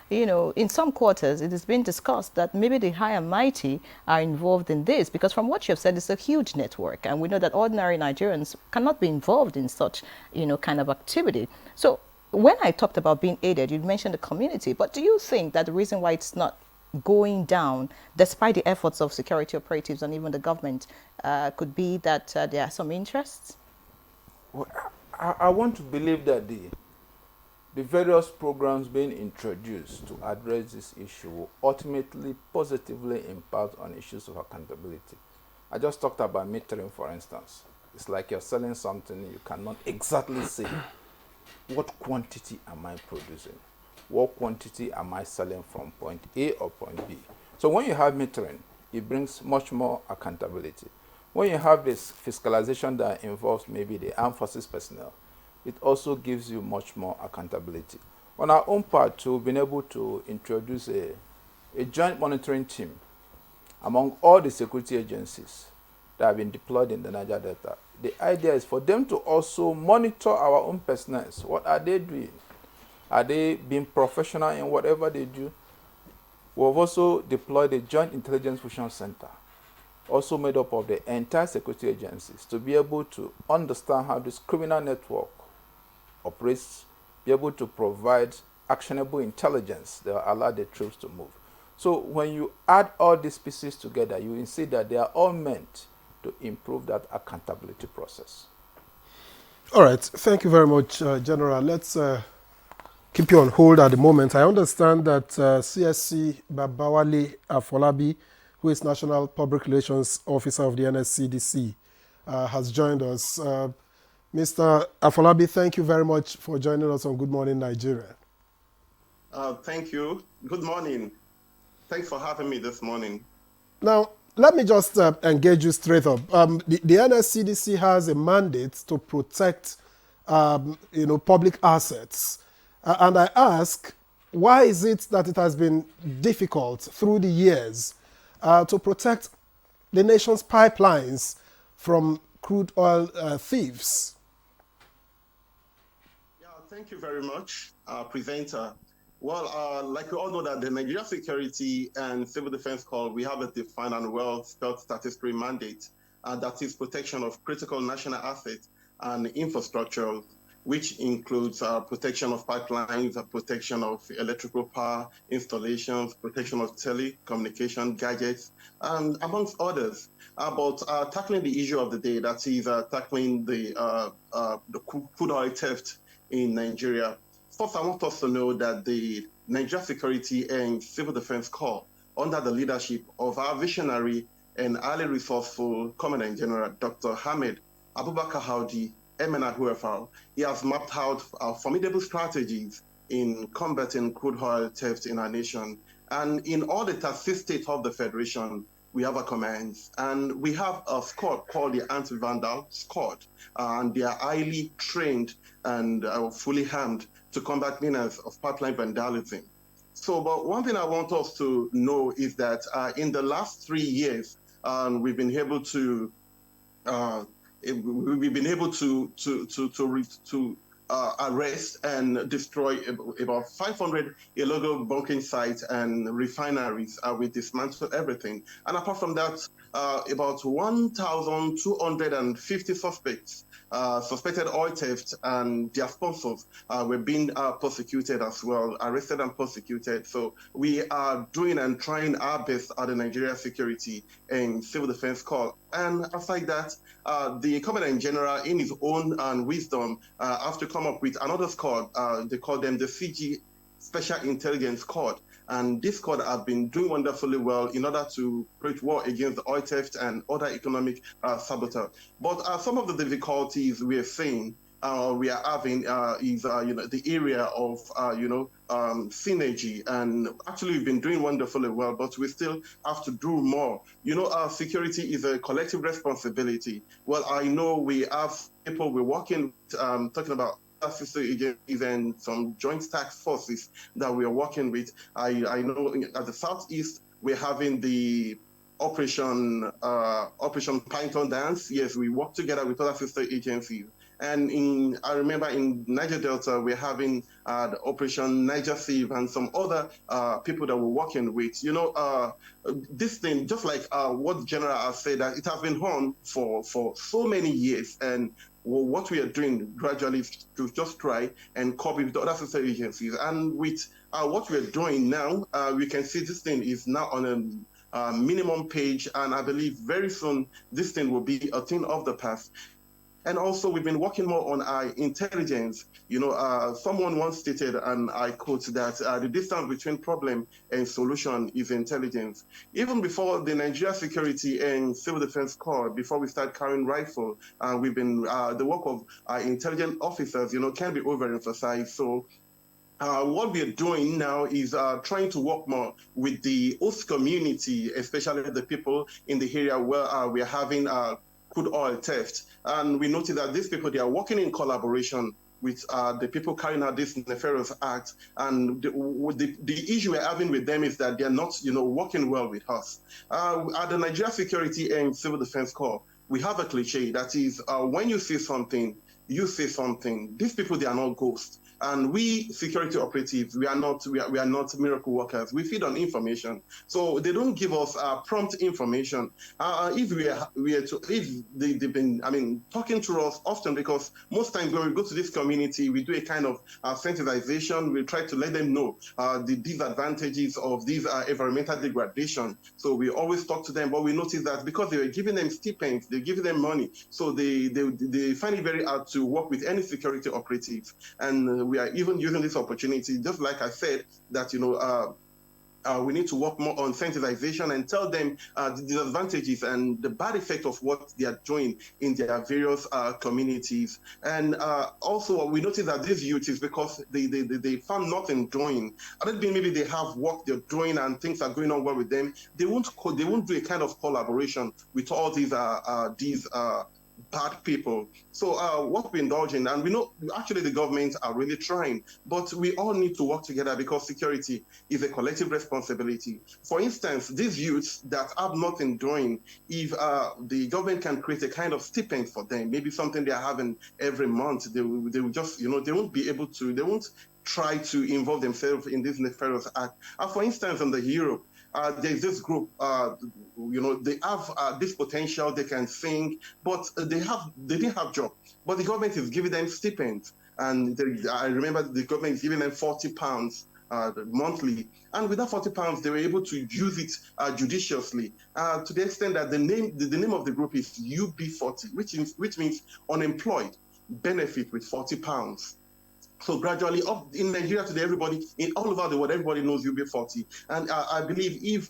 in some quarters, it has been discussed that maybe the high and mighty are involved in this, because from what you've said, it's a huge network. And we know that ordinary Nigerians cannot be involved in such, kind of activity. So when I talked about being aided, you mentioned the community, but do you think that the reason why it's not going down, despite the efforts of security operatives and even the government, could be that there are some interests? Well, I want to believe that the various programs being introduced to address this issue will ultimately positively impact on issues of accountability. I just talked about metering, for instance. It's like you're selling something, you cannot exactly say what quantity am I producing. What quantity am I selling from point A or point B? So when you have metering, it brings much more accountability. When you have this fiscalization that involves maybe the armed forces personnel, it also gives you much more accountability. On our own part, we've been able to introduce a joint monitoring team among all the security agencies that have been deployed in the Niger Delta. The idea is for them to also monitor our own personnel. What are they doing? Are they being professional in whatever they do? We've also deployed a Joint Intelligence Fusion Center, also made up of the entire security agencies, to be able to understand how this criminal network operates, be able to provide actionable intelligence that will allow the troops to move. So when you add all these pieces together, you will see that they are all meant to improve that accountability process. All right. Thank you very much, General. Let's keep you on hold at the moment. I understand that CSC Babawale Afolabi, who is National Public Relations Officer of the NSCDC, has joined us. Mr. Afolabi, thank you very much for joining us on Good Morning Nigeria. Thank you. Good morning. Thanks for having me this morning. Now, let me just engage you straight up. The NSCDC has a mandate to protect, public assets. And I ask, why is it that it has been difficult through the years to protect the nation's pipelines from crude oil thieves? Thank you very much, presenter. Well, like we all know that the Nigeria Security and Civil Defense Corps, we have a defined and well-spelled statutory mandate, that is protection of critical national assets and infrastructure, which includes protection of pipelines, protection of electrical power installations, protection of telecommunication gadgets, and amongst others. But tackling the issue of the day, that is tackling the crude oil theft in Nigeria. First, I want us to know that the Nigeria Security and Civil Defense Corps, under the leadership of our visionary and highly resourceful Commandant General Dr. Hamid Abubakar Howdy, MNI, he has mapped out formidable strategies in combating crude oil theft in our nation. And in all the 36 states of the Federation, we have a command, and we have a squad called the Anti-Vandal Squad, and they are highly trained and fully armed to combat menace of pipeline vandalism. So, but one thing I want us to know is that in the last 3 years, we've been able to arrest and destroy about 500 illegal bunkering sites and refineries. We dismantled everything. And apart from that, about 1,250 suspects, suspected oil theft, and their sponsors were being prosecuted as well, arrested and prosecuted. So we are doing and trying our best at the Nigeria Security and Civil Defense Corps. And aside that, the Commandant General, in his own wisdom, have to come up with another squad. They call them the CG Special Intelligence Squad. And this squad have been doing wonderfully well in order to wage war against the oil theft and other economic sabotage. But some of the difficulties we are seeing, we are having is the area of synergy, and actually we've been doing wonderfully well, but we still have to do more. Security is a collective responsibility. Well, I know we have people we're working talking about sister agencies and some joint task forces that we are working with. I know at the Southeast we're having the Operation Python Dance. Yes, we work together with other sister agencies. And I remember in Niger Delta, we're having the Operation Niger Sieve and some other people that we're working with. This thing, just like what the General has said, that it has been on for so many years. And what we are doing gradually is to just try and copy with the other sister agencies. And with what we are doing now, we can see this thing is now on a minimum page, and I believe very soon this thing will be a thing of the past. And also, we've been working more on our intelligence. Someone once stated, and I quote, that the distance between problem and solution is intelligence. Even before the Nigeria Security and Civil Defense Corps, before we start carrying rifle, we've been, the work of our intelligence officers, can be overemphasized. So what we are doing now is trying to work more with the host community, especially the people in the area where we are having crude oil theft. And we noticed that these people, they are working in collaboration with the people carrying out this nefarious act. And the issue we're having with them is that they're not, working well with us. At the Nigeria Security and Civil Defense Corps, we have a cliche that is, when you say something, you say something. These people, they are not ghosts. And we security operatives, we are not miracle workers. We feed on information, so they don't give us prompt information. If they've been, talking to us often, because most times when we go to this community, we do a kind of sensitization. We try to let them know the disadvantages of these environmental degradation. So we always talk to them, but we notice that because they were giving them stipends, they're giving them money, so they find it very hard to work with any security operatives. And we are even using this opportunity, just like I said, that we need to work more on sensitization and tell them the disadvantages and the bad effect of what they are doing in their various communities. And also, we notice that these youth is because they found nothing doing. I don't think maybe they have work they're doing and things are going on well with them. They won't do a kind of collaboration with all these bad people. So what we indulge in, and we know actually the government are really trying, but we all need to work together because security is a collective responsibility. For instance, these youths that have nothing doing, if the government can create a kind of stipend for them, maybe something they are having every month, they will just, they won't be able to, they won't try to involve themselves in this nefarious act. For instance, in the Europe, there's this group, they have this potential, they can sing, but they didn't have job. But the government is giving them stipends. And I remember the government is giving them £40 monthly. And with that £40, they were able to use it judiciously to the extent that the name of the group is UB40, which means unemployed benefit with £40. So gradually, up in Nigeria today, everybody, in all over the world, everybody knows UB40. And I believe if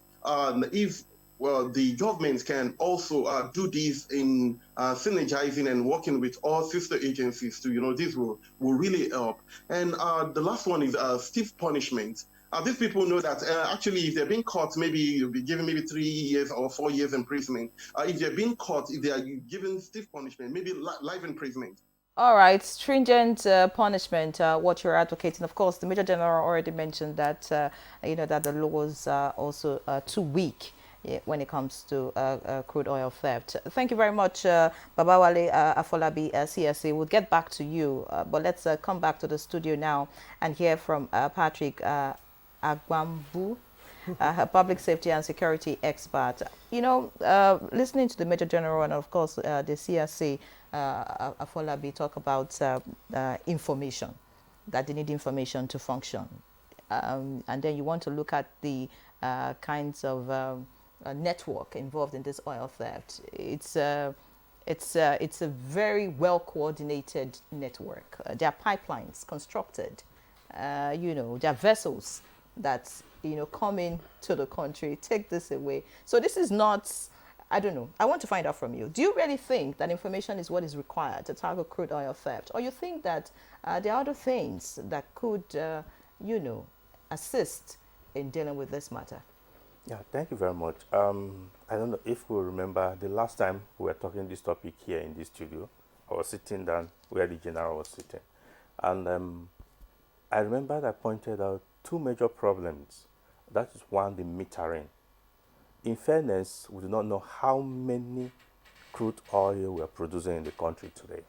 the government can also do this in synergizing and working with all sister agencies to, this will really help. And the last one is stiff punishment. These people know that actually, if they're being caught, maybe you'll be given maybe 3 years or 4 years imprisonment. If they're being caught, if they are given stiff punishment, maybe life imprisonment. All right, stringent punishment, what you're advocating. Of course, the Major General already mentioned that, that the laws are also too weak when it comes to crude oil theft. Thank you very much, Babawale Afolabi, CSA. We'll get back to you, but let's come back to the studio now and hear from Patrick Agwambu, a public safety and security expert. Listening to the Major General and, of course, the CSA, Afolabi talk about information, that they need information to function. And then you want to look at the kinds of network involved in this oil theft. It's a very well coordinated network. There are pipelines constructed. There are vessels that come into the country, take this away. So this is not, I don't know. I want to find out from you. Do you really think that information is what is required to tackle crude oil theft? Or you think that there are other things that could, assist in dealing with this matter? Yeah, thank you very much. I don't know if we remember the last time we were talking this topic here in this studio. I was sitting down where the general was sitting. And I remember I pointed out two major problems. That is one, the metering. In fairness, we do not know how many crude oil we are producing in the country today.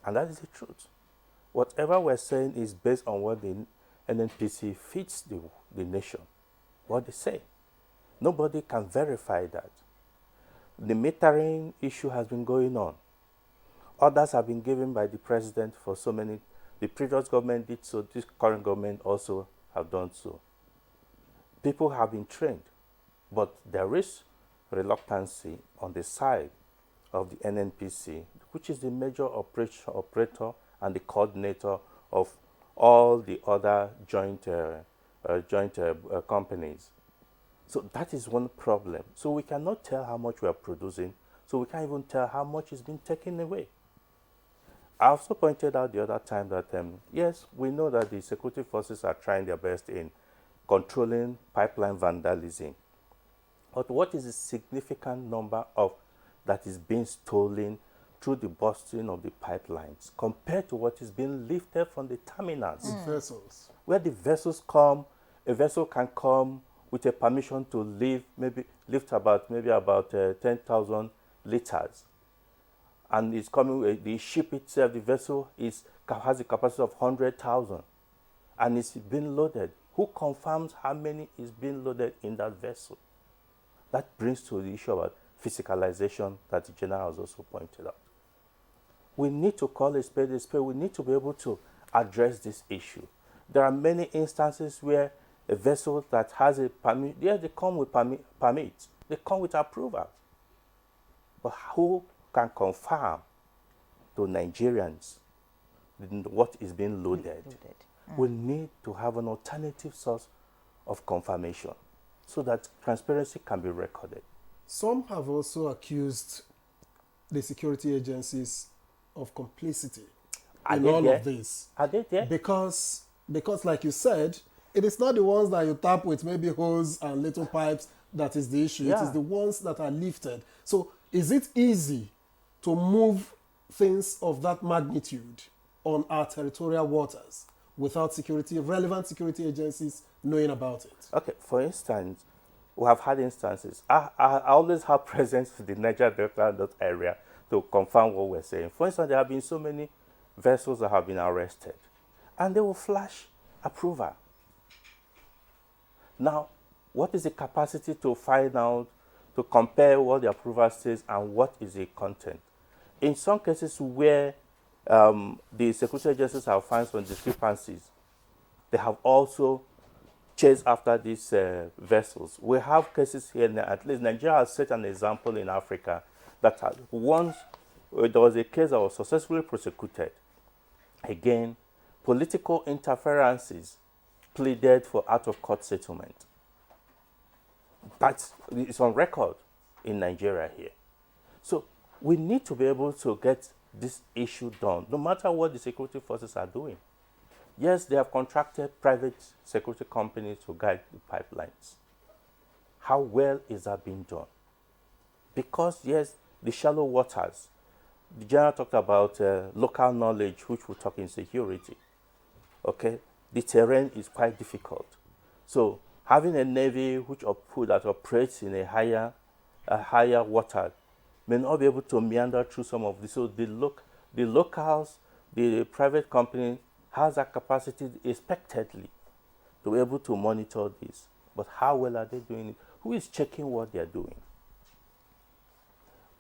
And that is the truth. Whatever we're saying is based on what the NNPC feeds the nation, what they say. Nobody can verify that. The metering issue has been going on. Orders have been given by the president for so many. The previous government did so, this current government also have done so. People have been trained. But there is reluctancy on the side of the NNPC, which is the major operator and the coordinator of all the other joint companies. So that is one problem. So we cannot tell how much we are producing, so we can't even tell how much is being taken away. I also pointed out the other time that, yes, we know that the security forces are trying their best in controlling pipeline vandalism. But what is the significant number of that is being stolen through the busting of the pipelines compared to what is being lifted from the terminals? Vessels. Where the vessels come, a vessel can come with a permission to lift about 10,000 liters. And it's coming with the ship itself, the vessel has a capacity of 100,000 and it's been loaded. Who confirms how many is being loaded in that vessel? That brings to the issue about physicalization that the general has also pointed out. We need to call a spade a spade. We need to be able to address this issue. There are many instances where a vessel that has a permit, yes, they come with permits, they come with approval. But who can confirm to Nigerians what is being loaded? We need to have an alternative source of confirmation so that transparency can be recorded. Some have also accused the security agencies of complicity in all of this. Are they there? Because like you said, it is not the ones that you tap with maybe hose and little pipes that is the issue. Yeah. It is the ones that are lifted. So is it easy to move things of that magnitude on our territorial waters without relevant security agencies knowing about it? Okay, for instance, we have had instances. I always have presence in the Niger Delta area to confirm what we're saying. For instance, there have been so many vessels that have been arrested, and they will flash approval. Now, what is the capacity to find out, to compare what the approval says and what is the content? In some cases where the security agencies have found some discrepancies, they have also chased after these vessels. We have cases here, at least Nigeria has set an example in Africa that once there was a case that was successfully prosecuted. Again, political interferences pleaded for out-of-court settlement. But it's on record in Nigeria here. So we need to be able to get this issue done, no matter what the security forces are doing. Yes, they have contracted private security companies to guide the pipelines. How well is that being done? Because, yes, the shallow waters, the general talked about local knowledge, which we'll talk in security. Okay, the terrain is quite difficult. So having a navy that operates in a higher water may not be able to meander through some of this. So the locals, the private company has that capacity expectedly to be able to monitor this. But how well are they doing it? Who is checking what they're doing?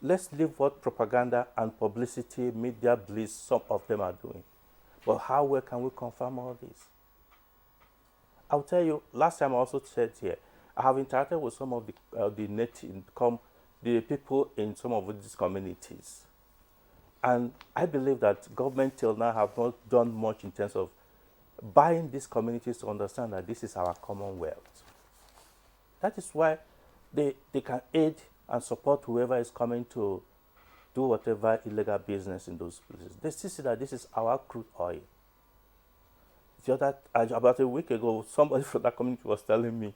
Let's leave what propaganda and publicity, media bliss, some of them are doing. But how well can we confirm all this? I'll tell you, last time I also said here, I have interacted with some of the people in some of these communities. And I believe that government till now have not done much in terms of buying these communities to understand that this is our commonwealth. That is why they can aid and support whoever is coming to do whatever illegal business in those places. They see that this is our crude oil. About a week ago, somebody from that community was telling me,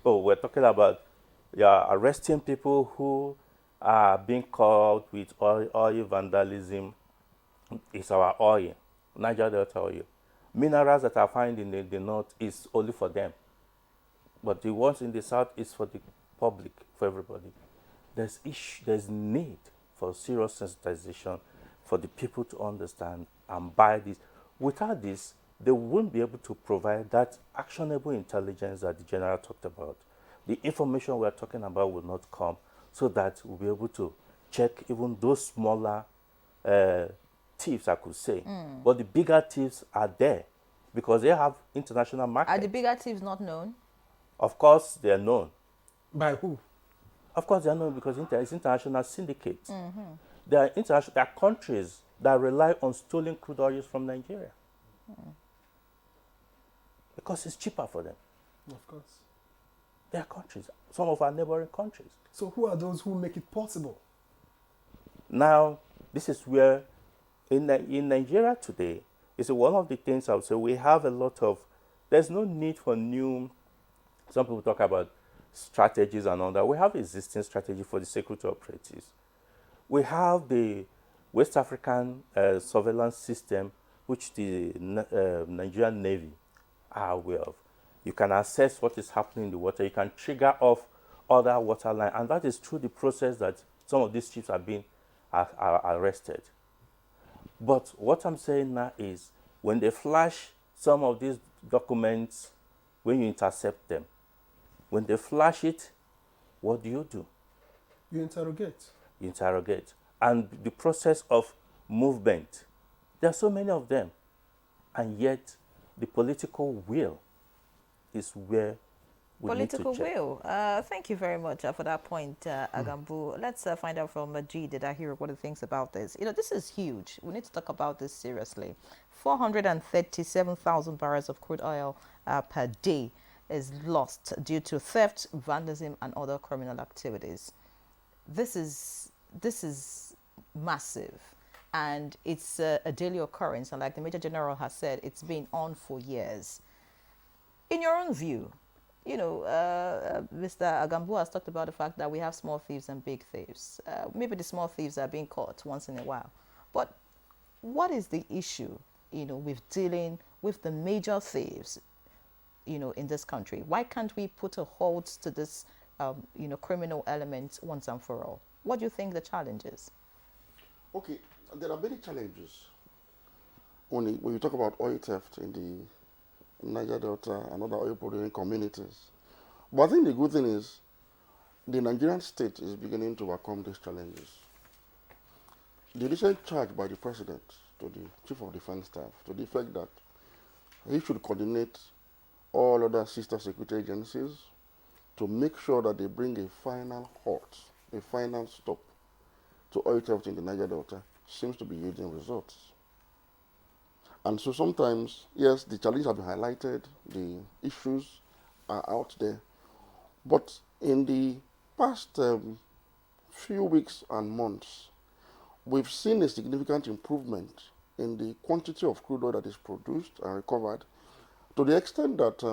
oh, we're talking about arresting people who are being caught with oil vandalism. It's our oil, Niger Delta oil. Minerals that are found in the north is only for them. But the ones in the south is for the public, for everybody. There's need for serious sensitization for the people to understand and buy this. Without this, they won't be able to provide that actionable intelligence that the general talked about. The information we're talking about will not come, so that we'll be able to check even those smaller thieves, I could say. But the bigger thieves are there because they have international markets. Are the bigger thieves not known? Of course, they are known. By who? Of course, they are known because it's international syndicates. There are countries that rely on stolen crude oils from Nigeria because it's cheaper for them. Of course. There are countries, some of our neighboring countries. So who are those who make it possible? Now, this is where, in Nigeria today, is one of the things I would say we have a lot of, there's no need for new, some people talk about strategies and all that. We have existing strategy for the security operatives. We have the West African surveillance system, which the Nigerian Navy are aware of. You can assess what is happening in the water. You can trigger off other water lines, and that is through the process that some of these ships are being arrested. But what I'm saying now is, when they flash some of these documents, when you intercept them, when they flash it, what do? You interrogate. You interrogate. And the process of movement, there are so many of them, and yet the political will is where we political need to check. will. Thank you very much for that point, Agambu. Let's find out from G. Did I hear what he thinks about this? This is huge. We need to talk about this seriously. 437,000 barrels of crude oil per day is lost due to theft, vandalism, and other criminal activities. This is massive, and it's a daily occurrence. And like the Major General has said, it's been on for years. In your own view, Mr. Agambu has talked about the fact that we have small thieves and big thieves. Maybe the small thieves are being caught once in a while. But what is the issue, with dealing with the major thieves, in this country? Why can't we put a halt to this, criminal element once and for all? What do you think the challenge is? Okay, there are many challenges when you talk about oil theft in the Niger Delta and other oil producing communities. But I think the good thing is the Nigerian state is beginning to overcome these challenges. The recent charge by the president to the chief of defense staff to the effect that he should coordinate all other sister security agencies to make sure that they bring a final halt, a final stop to oil theft in the Niger Delta seems to be yielding results. And so sometimes, yes, the challenges have been highlighted, the issues are out there, but in the past few weeks and months, we've seen a significant improvement in the quantity of crude oil that is produced and recovered, to the extent that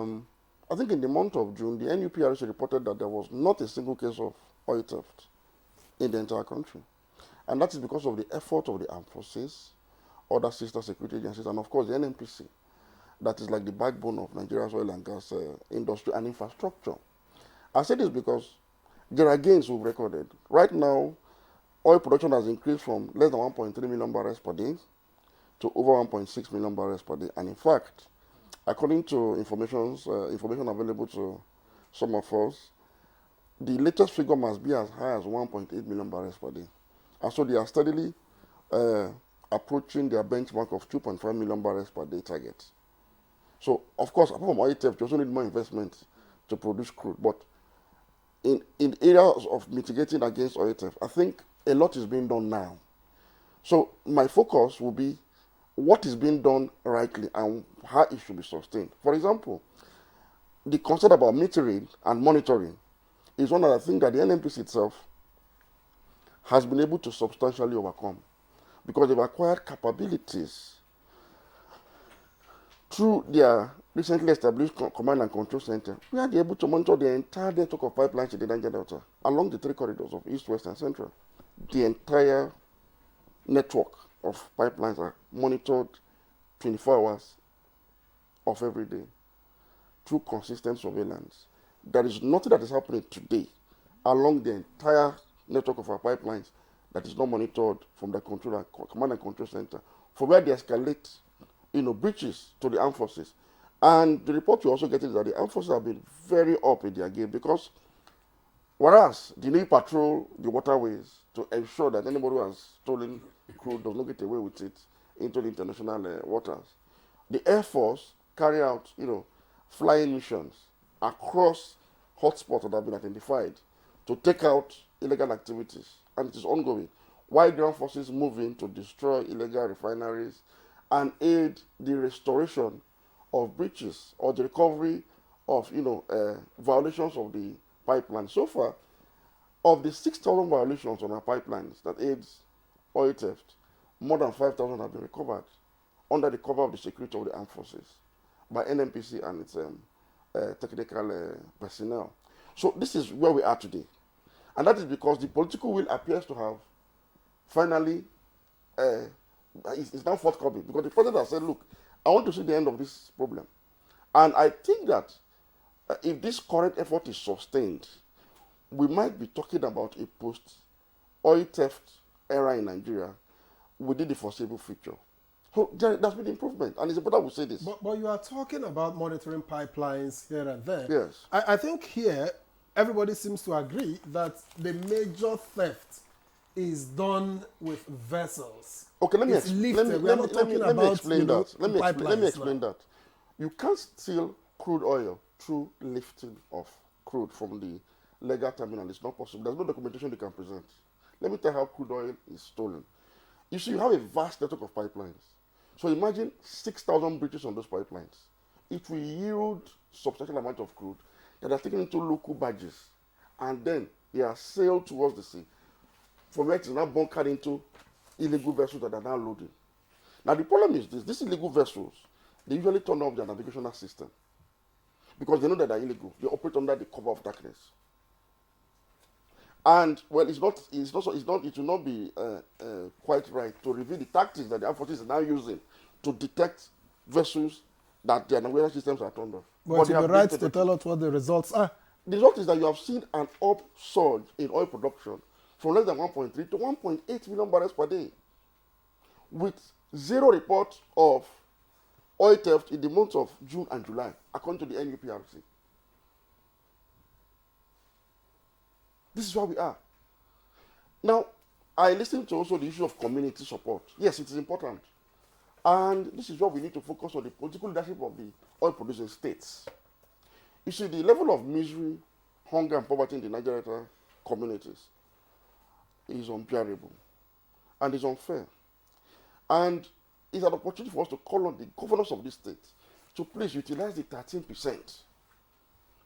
I think in the month of June, the NUPRC reported that there was not a single case of oil theft in the entire country. And that is because of the effort of the armed forces, other sister security agencies, and of course the NNPC, that is like the backbone of Nigeria's oil and gas industry and infrastructure. I say this because there are gains we've recorded. Right now, oil production has increased from less than 1.3 million barrels per day to over 1.6 million barrels per day. And in fact, according to information available to some of us, the latest figure must be as high as 1.8 million barrels per day. And so they are steadily approaching their benchmark of 2.5 million barrels per day target. So, of course, apart from oil theft, you also need more investment to produce crude. But in areas of mitigating against oil theft, I think a lot is being done now. So my focus will be what is being done rightly and how it should be sustained. For example, the concern about metering and monitoring is one that I think that the NNPC itself has been able to substantially overcome, because they've acquired capabilities through their recently established command and control center. We are able to monitor the entire network of pipelines in the Niger Delta along the three corridors of East, West, and Central. The entire network of pipelines are monitored 24 hours of every day through consistent surveillance. There is nothing that is happening today along the entire network of our pipelines that is not monitored from the command and control center, for where they escalate breaches to the armed forces. And the report we also get is that the armed forces have been very up in their game, because whereas the Navy patrol the waterways to ensure that anybody who has stolen crude does not get away with it into the international waters, the Air Force carry out, flying missions across hotspots that have been identified to take out illegal activities, and it is ongoing, while ground forces move in to destroy illegal refineries and aid the restoration of breaches or the recovery of, violations of the pipeline. So far, of the 6,000 violations on our pipelines that aids oil theft, more than 5,000 have been recovered under the cover of the security of the armed forces by NNPC and its technical personnel. So this is where we are today. And that is because the political will appears to have finally, it's now forthcoming, because the president has said, look, I want to see the end of this problem. And I think that if this current effort is sustained, we might be talking about a post-oil theft era in Nigeria within the foreseeable future. So there's been improvement, and it's important we say this. But you are talking about monitoring pipelines here and there. Yes. I think here, everybody seems to agree that the major theft is done with vessels. Okay, let me explain that. Let me explain that. You can't steal crude oil through lifting of crude from the legal terminal. It's not possible. There's no documentation they can present. Let me tell you how crude oil is stolen. You see, you have a vast network of pipelines. So imagine 6,000 bridges on those pipelines. It will yield substantial amount of crude that are taken into local barges, and then they are sailed towards the sea, from where it is now bunkered into illegal vessels that are now loading. Now the problem is this: these illegal vessels, they usually turn off their navigational system because they know that they're illegal. They operate under the cover of darkness. And well, it will not be quite right to reveal the tactics that the armed forces are now using to detect vessels that their navigational systems are turned off. But you'd be right to tell us what the results are. The result is that you have seen an upsurge in oil production from less than 1.3 to 1.8 million barrels per day, with zero reports of oil theft in the months of June and July, according to the NUPRC. This is where we are. Now, I listened to also the issue of community support. Yes, it is important. And this is where we need to focus on the political leadership of the oil-producing states. You see, the level of misery, hunger, and poverty in the Niger Delta communities is unbearable and is unfair. And it's an opportunity for us to call on the governors of these states to please utilize the 13%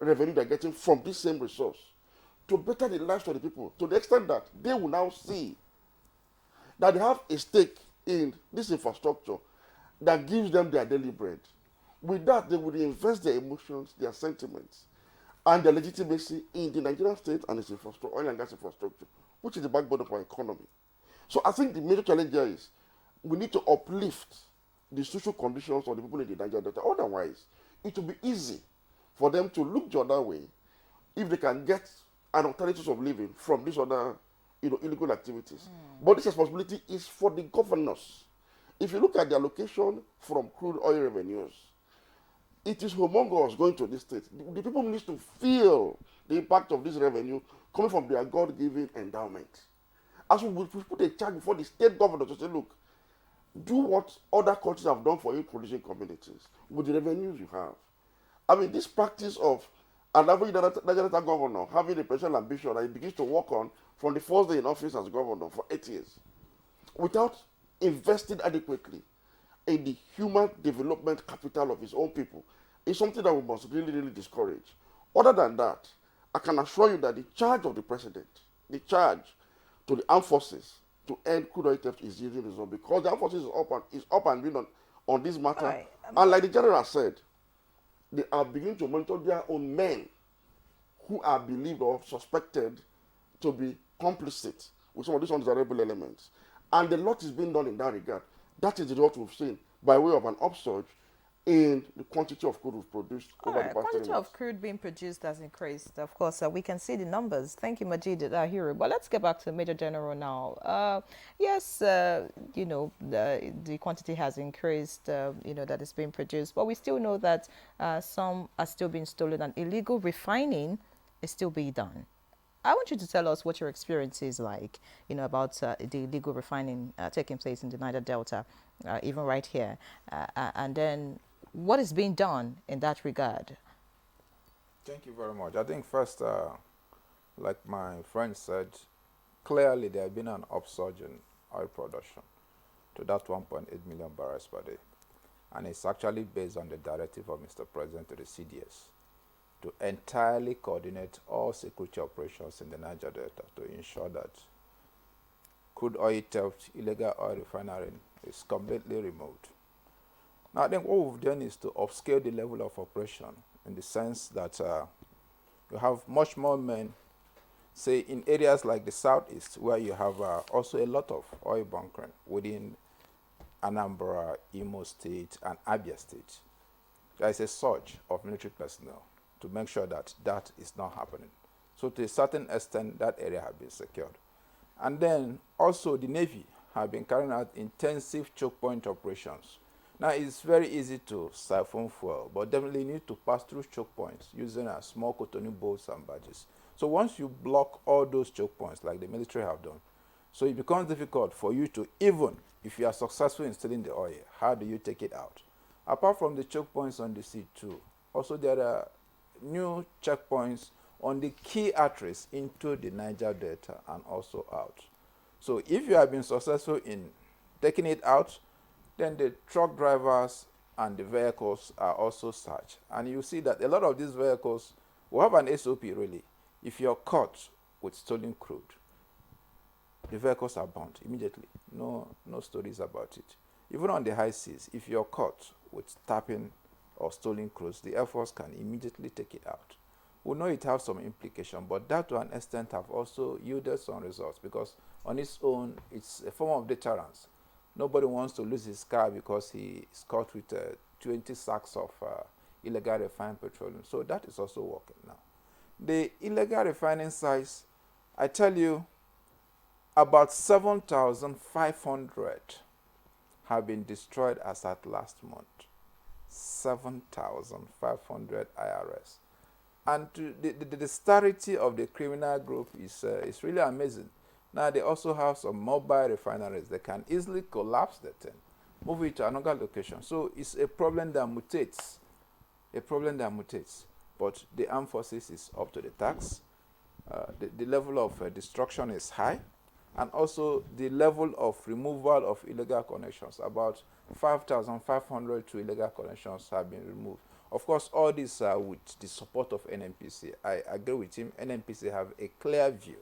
revenue they're getting from this same resource to better the lives of the people, to the extent that they will now see that they have a stake in this infrastructure that gives them their daily bread. With that, they will invest their emotions, their sentiments, and their legitimacy in the Nigerian state and its infrastructure, oil and gas infrastructure, which is the backbone of our economy. So I think the major challenge here is we need to uplift the social conditions of the people in the Niger Delta. Otherwise, it will be easy for them to look the other way if they can get an alternative of living from these other illegal activities. But this responsibility is for the governors. If you look at the allocation from crude oil revenues, it is humongous going to this state. The people need to feel the impact of this revenue coming from their God-given endowment. As we put a charge before the state governor to say, look, do what other countries have done for oil-producing communities with the revenues you have. I mean, this practice of an average Niger governor having a personal ambition that he begins to work on from the first day in office as governor for 8 years, without investing adequately in the human development capital of his own people, is something that we must really, really discourage. Other than that, I can assure you that the charge of the president, the charge to the armed forces to end crude oil theft is yielding result, because the armed forces is up and running on this matter. Right. And like the general said, they are beginning to monitor their own men who are believed or suspected to be complicit with some of these undesirable elements. And a lot is being done in that regard. That is the result we've seen by way of an upsurge in the quantity of crude we've produced over the past 3 months. Quantity of crude being produced has increased. Of course, we can see the numbers. Thank you, Majid Ahiru. But let's get back to Major General now. Yes, the quantity has increased, that is being produced. But we still know that some are still being stolen and illegal refining is still being done. I want you to tell us what your experience is like, about the illegal refining taking place in the Niger Delta, even right here. And then what is being done in that regard? Thank you very much. I think first, like my friend said, clearly there has been an upsurge in oil production to that 1.8 million barrels per day. And it's actually based on the directive of Mr. President to the CDS to entirely coordinate all security operations in the Niger Delta to ensure that crude oil theft, illegal oil refining is completely removed. Now, I think what we've done is to upscale the level of operation in the sense that you have much more men, say, in areas like the southeast, where you have also a lot of oil bunkering within Anambra, Imo State, and Abia State. There is a surge of military personnel to make sure that that is not happening. So to a certain extent, that area has been secured. And then also the Navy have been carrying out intensive choke point operations. Now it's very easy to siphon fuel, but definitely you need to pass through choke points using small cotonou bolts and badges. So once you block all those choke points like the military have done, so it becomes difficult for you to, even if you are successful in stealing the oil, how do you take it out? Apart from the choke points on the sea too, also there are new checkpoints on the key arteries into the Niger Delta and also out. So if you have been successful in taking it out, then the truck drivers and the vehicles are also searched. And you see that a lot of these vehicles will have an SOP really. If you're caught with stolen crude, the vehicles are bound immediately. No stories about it. Even on the high seas, if you're caught with tapping or stolen crude, the Air Force can immediately take it out. we know it has some implication, but that to an extent have also yielded some results, because on its own, it's a form of deterrence. Nobody wants to lose his car because he is caught with 20 sacks of illegal refined petroleum. So that is also working now. The illegal refining sites, I tell you, about 7,500 have been destroyed as at last month. 7,500 IRS. And the dexterity of the criminal group is really amazing. Now they also have some mobile refineries. They can easily collapse the thing, move it to another location. So it's a problem that mutates. A problem that mutates. But the armed forces is up to the task. The level of destruction is high. And also the level of removal of illegal connections. About 5,500 to illegal connections have been removed. Of course, all this with the support of NNPC. I agree with him. NNPC have a clear view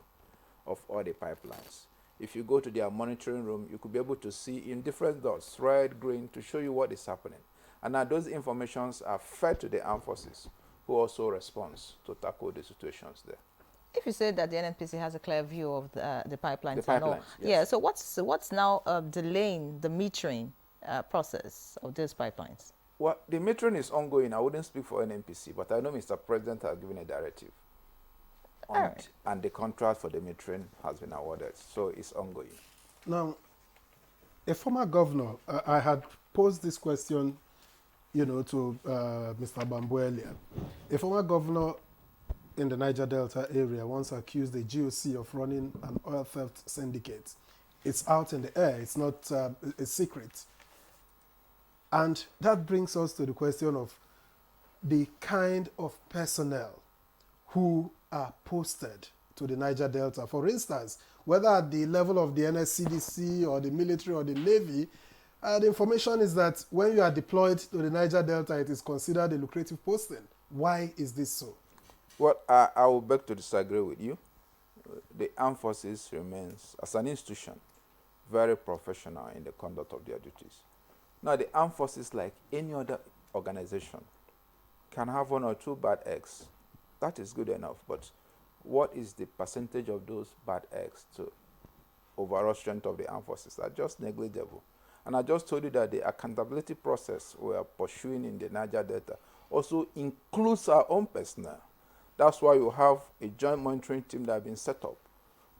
of all the pipelines. If you go to their monitoring room, you could be able to see in different dots, red, green, to show you what is happening. And now those informations are fed to the armed forces, who also responds to tackle the situations there. If you say that the NNPC has a clear view of the pipelines, the pipelines, yes. Yeah. So what's now delaying the metering process of those pipelines? Well, the metering is ongoing. I wouldn't speak for NNPC, but I know Mr. President has given a directive, and the contract for the metering has been awarded, so it's ongoing. Now, a former governor, I had posed this question, to Mr. Bambo earlier. A former governor in the Niger Delta area once accused the GOC of running an oil theft syndicate. It's out in the air. It's not a secret. And that brings us to the question of the kind of personnel who are posted to the Niger Delta. For instance, whether at the level of the NSCDC or the military or the Navy, the information is that when you are deployed to the Niger Delta, it is considered a lucrative posting. Why is this so? Well, I will beg to disagree with you. The armed forces remains, as an institution, very professional in the conduct of their duties. Now, the armed forces, like any other organization, can have one or two bad eggs. That is good enough, but what is the percentage of those bad eggs to overall strength of the armed forces? Are just negligible. And I just told you that the accountability process we are pursuing in the Niger Delta also includes our own personnel. That's why you have a joint monitoring team that has been set up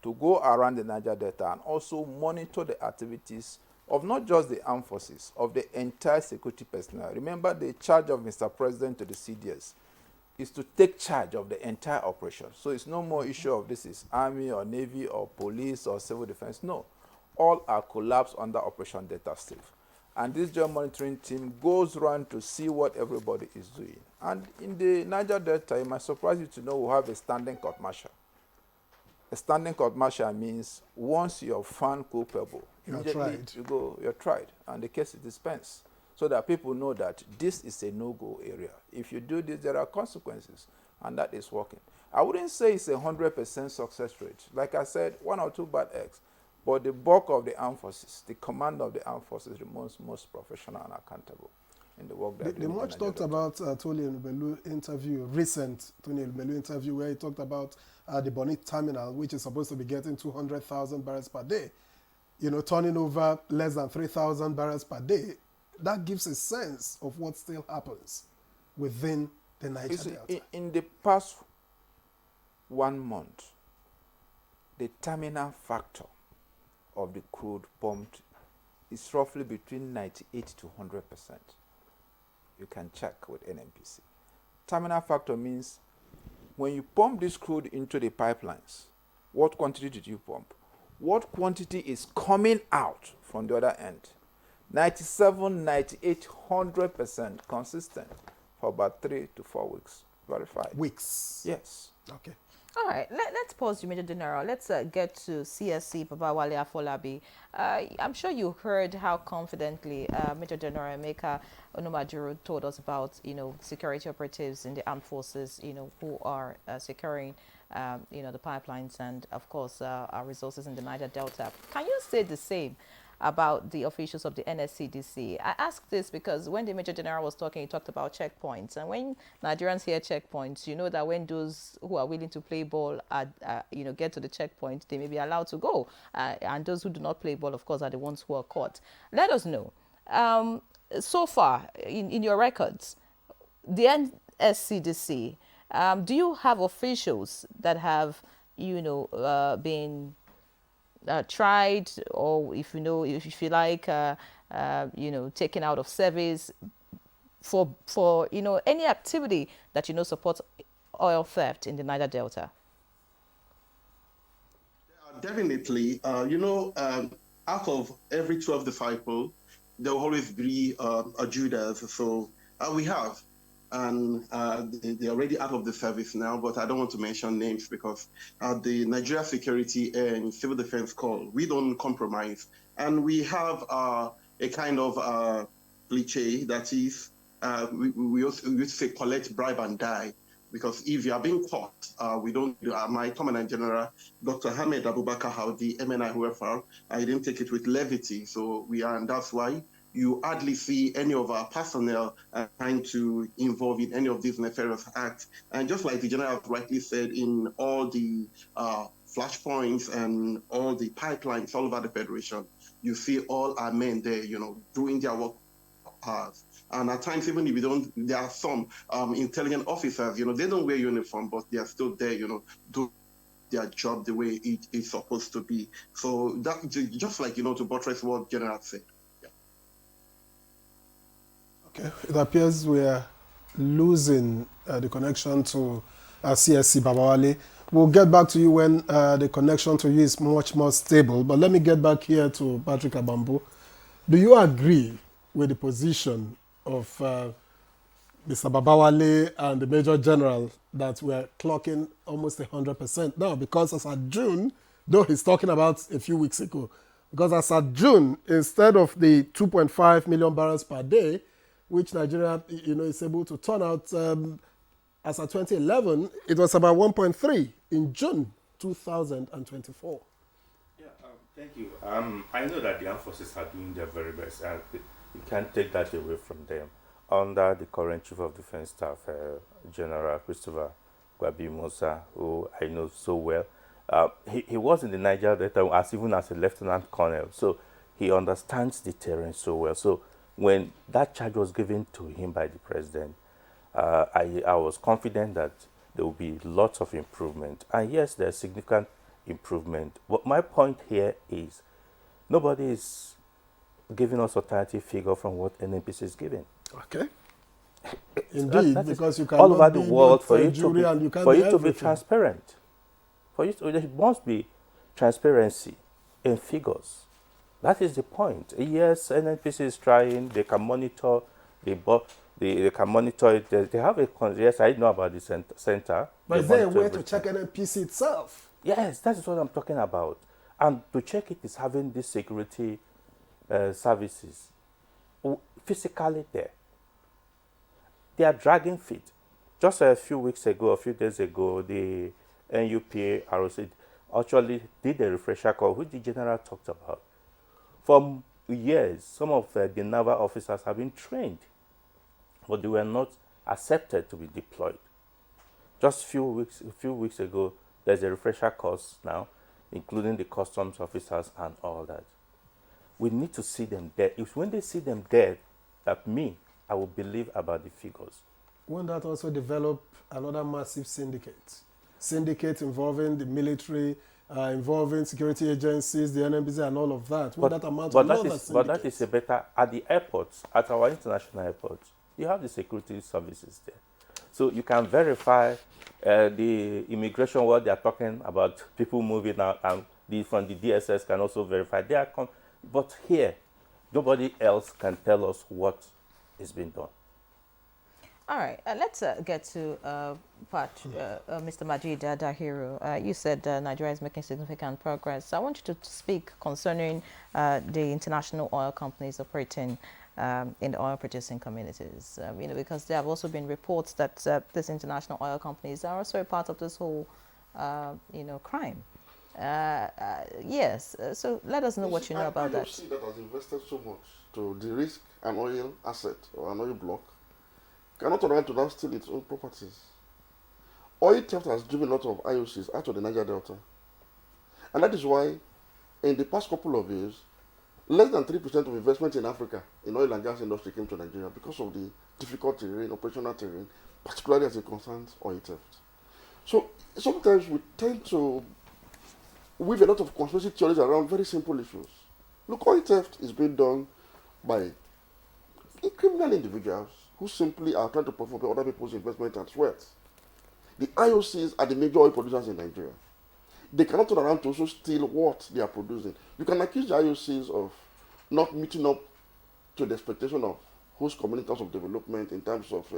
to go around the Niger Delta and also monitor the activities of not just the armed forces, of the entire security personnel. Remember, the charge of Mr. President to the CDS is to take charge of the entire operation. So it's no more issue of this is Army or Navy or police or civil defense. No. All are collapsed under Operation Delta Safe. And this joint monitoring team goes around to see what everybody is doing. And in the Niger Delta, it might surprise you to know we have a standing court martial. A standing court martial means once you're found culpable, you're tried. You're tried, and the case is dispensed. So that people know that this is a no-go area. If you do this, there are consequences, and that is working. I wouldn't say it's a 100% success rate. Like I said, one or two bad eggs. But the bulk of the armed forces, the command of the armed forces remains most professional and accountable in the work that they much talked about Tony Elumelu interview, recent Tony Elumelu interview, where he talked about the Bonny terminal, which is supposed to be getting 200,000 barrels per day, turning over less than 3,000 barrels per day. That gives a sense of what still happens within the Niger Delta. In the past 1 month, the terminal factor of the crude pumped is roughly between 98 to 100%. You can check with NNPC. Terminal factor means when you pump this crude into the pipelines, what quantity did you pump? What quantity is coming out from the other end? 97, 98, 100% consistent for about 3 to 4 weeks. Verified. Weeks? Yes. Okay. All right, let's pause you, Major General. Let's get to CSC, Babawale Afolabi. I'm sure you heard how confidently Major General Emeka Onumajuru told us about, security operatives in the armed forces, who are securing, the pipelines and, of course, our resources in the Niger Delta. Can you say the same about the officials of the NSCDC. I ask this because when the Major General was talking, he talked about checkpoints. And when Nigerians hear checkpoints, you know that when those who are willing to play ball get to the checkpoint, they may be allowed to go. And those who do not play ball, of course, are the ones who are caught. Let us know. So far, in your records, the NSCDC, do you have officials that have, been tried, or if you like, taken out of service for any activity that supports oil theft in the Niger Delta? Definitely. Out of every 12 disciples, there will always be a Judas. So we have. And they're already out of the service now, but I don't want to mention names because the Nigeria Security and Civil Defense Corps, we don't compromise. And we have a kind of cliche that is, we used to say collect, bribe, and die. Because if you are being caught, we don't, my Commandant General, Dr. Hamed Abubakar Howdy, MNI UFR, I didn't take it with levity. So and that's why you hardly see any of our personnel trying to involve in any of these nefarious acts. And just like the General rightly said, in all the flashpoints and all the pipelines all over the Federation, you see all our men there, doing their work hard. And at times, even if we don't, there are some intelligent officers, they don't wear uniform, but they are still there, do their job the way it is supposed to be. So that, just like, to buttress what General said. Okay, it appears we are losing the connection to CSC Babawale. We'll get back to you when the connection to you is much more stable. But let me get back here to Patrick Abambo. Do you agree with the position of Mr. Babawale and the Major General that we're clocking almost 100% now? Because as of June, though he's talking about a few weeks ago, because as of June, instead of the 2.5 million barrels per day, which Nigeria, is able to turn out as of 2011, it was about 1.3 in June 2024. Yeah, thank you. I know that the armed forces are doing their very best, and you can't take that away from them. Under the current Chief of Defense Staff, General Christopher Gwabi Musa, who I know so well, he was in the Niger Delta even as a lieutenant colonel, so he understands the terrain so well. So when that charge was given to him by the president, I was confident that there will be lots of improvement. And yes, there's significant improvement. But my point here is nobody is giving us alternative figure from what NNPC is giving. Okay. Indeed, because you can all over the world for you to be transparent. There must be transparency in figures. That is the point. Yes, NNPC is trying. They can monitor. They can monitor it. They have a yes. I know about the center. But is there a way to check NNPC itself? Yes, that is what I'm talking about. And to check it is having these security services physically there. They are dragging feet. Just a few days ago, the NUPA ROC actually did a refresher call, which the general talked about. For years, some of the naval officers have been trained, but they were not accepted to be deployed. Just a few weeks ago, there's a refresher course now, including the customs officers and all that. We need to see them there. When they see them there, I will believe about the figures. Won't that also develop another massive syndicate involving the military, involving security agencies, the NNPC, and all of that? Won't that amount to another syndicate? But that is a better, at the airports, at our international airports, you have the security services there. So you can verify the immigration, what they are talking about, people moving out, and from the DSS can also verify. But here, nobody else can tell us what is being done. All right, let's get to Mr. Majid Dahiru. You said Nigeria is making significant progress. I want you to speak concerning the international oil companies operating in the oil-producing communities. Because there have also been reports that these international oil companies are also a part of this whole, crime. Yes. So let us know what you know about that. IOC that has invested so much to de-risk an oil asset or an oil block cannot turn around to now steal its own properties. Oil theft has driven a lot of IOCs out of the Niger Delta. And that is why, in the past couple of years, less than 3% of investment in Africa in oil and gas industry came to Nigeria because of the difficult terrain, operational terrain, particularly as it concerns oil theft. So sometimes we tend to weave a lot of conspiracy theories around very simple issues. Look, oil theft is being done by criminal individuals who simply are trying to profit other people's investment and sweat. The IOCs are the major oil producers in Nigeria. They cannot turn around to also steal what they are producing. You can accuse the IOCs of not meeting up to the expectation of host communities of development in terms of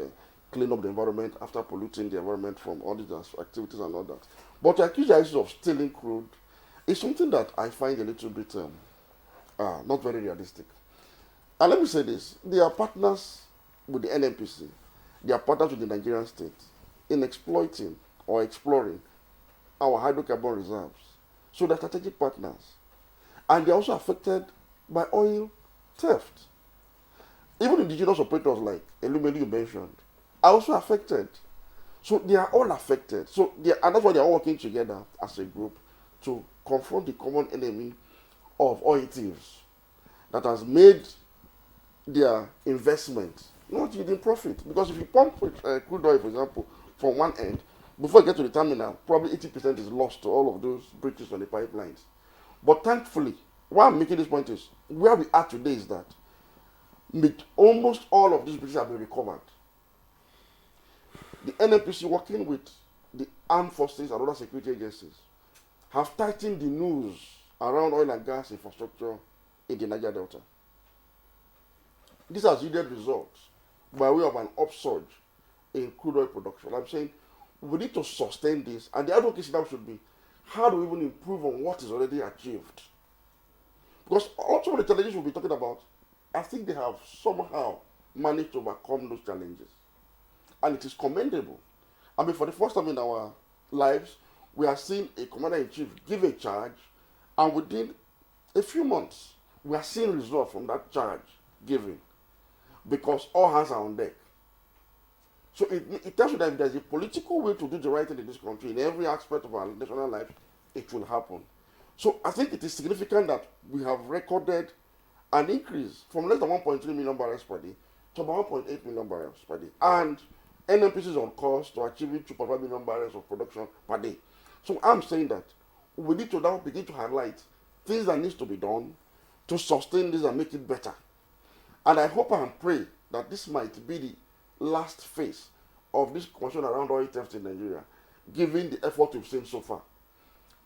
clean up the environment after polluting the environment from all these activities and all that. But to accuse the IOCs of stealing crude is something that I find a little bit not very realistic. And let me say this, they are partners with the NNPC, they are partners with the Nigerian state in exploiting or exploring our hydrocarbon reserves. So they're strategic partners. And they're also affected by oil theft. Even indigenous operators like Elumelu you mentioned are also affected. So they are all affected. And that's why they're all working together as a group to confront the common enemy of oil thieves that has made their investment not yielding profit. Because if you pump crude oil, for example, from one end, before you get to the terminal, probably 80% is lost to all of those breaches on the pipelines. But thankfully, why I'm making this point is, where we are today is that almost all of these breaches have been recovered. The NNPC, working with the armed forces and other security agencies, have tightened the noose around oil and gas infrastructure in the Niger Delta. This has yielded results by way of an upsurge in crude oil production. I'm saying we need to sustain this, and the advocacy now should be, how do we even improve on what is already achieved? Because also the challenges we'll be talking about, I think they have somehow managed to overcome those challenges. And it is commendable. I mean, for the first time in our lives, we are seeing a commander-in-chief give a charge, and within a few months, we are seeing results from that charge giving, because all hands are on deck. So it tells you that if there's a political will to do the right thing in this country, in every aspect of our national life, it will happen. So I think it is significant that we have recorded an increase from less than 1.3 million barrels per day to about 1.8 million barrels per day. And NNPC is on course to achieving 2.5 million barrels of production per day. So I'm saying that we need to now begin to highlight things that needs to be done to sustain this and make it better. And I hope and pray that this might be the last phase of this question around oil theft in Nigeria, given the effort we've seen so far.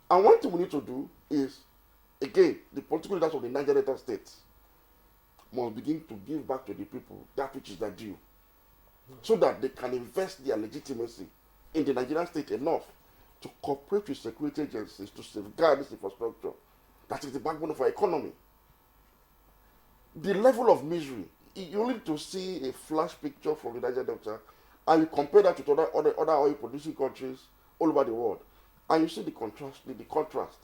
And one thing we need to do is, again, the political leaders of the Niger Delta states must begin to give back to the people that which is their due, so that they can invest their legitimacy in the Nigerian state enough to cooperate with security agencies to safeguard this infrastructure that is the backbone of our economy. The level of misery, you need to see a flash picture from the Niger Delta, and you compare that to other oil producing countries all over the world, and you see the contrast.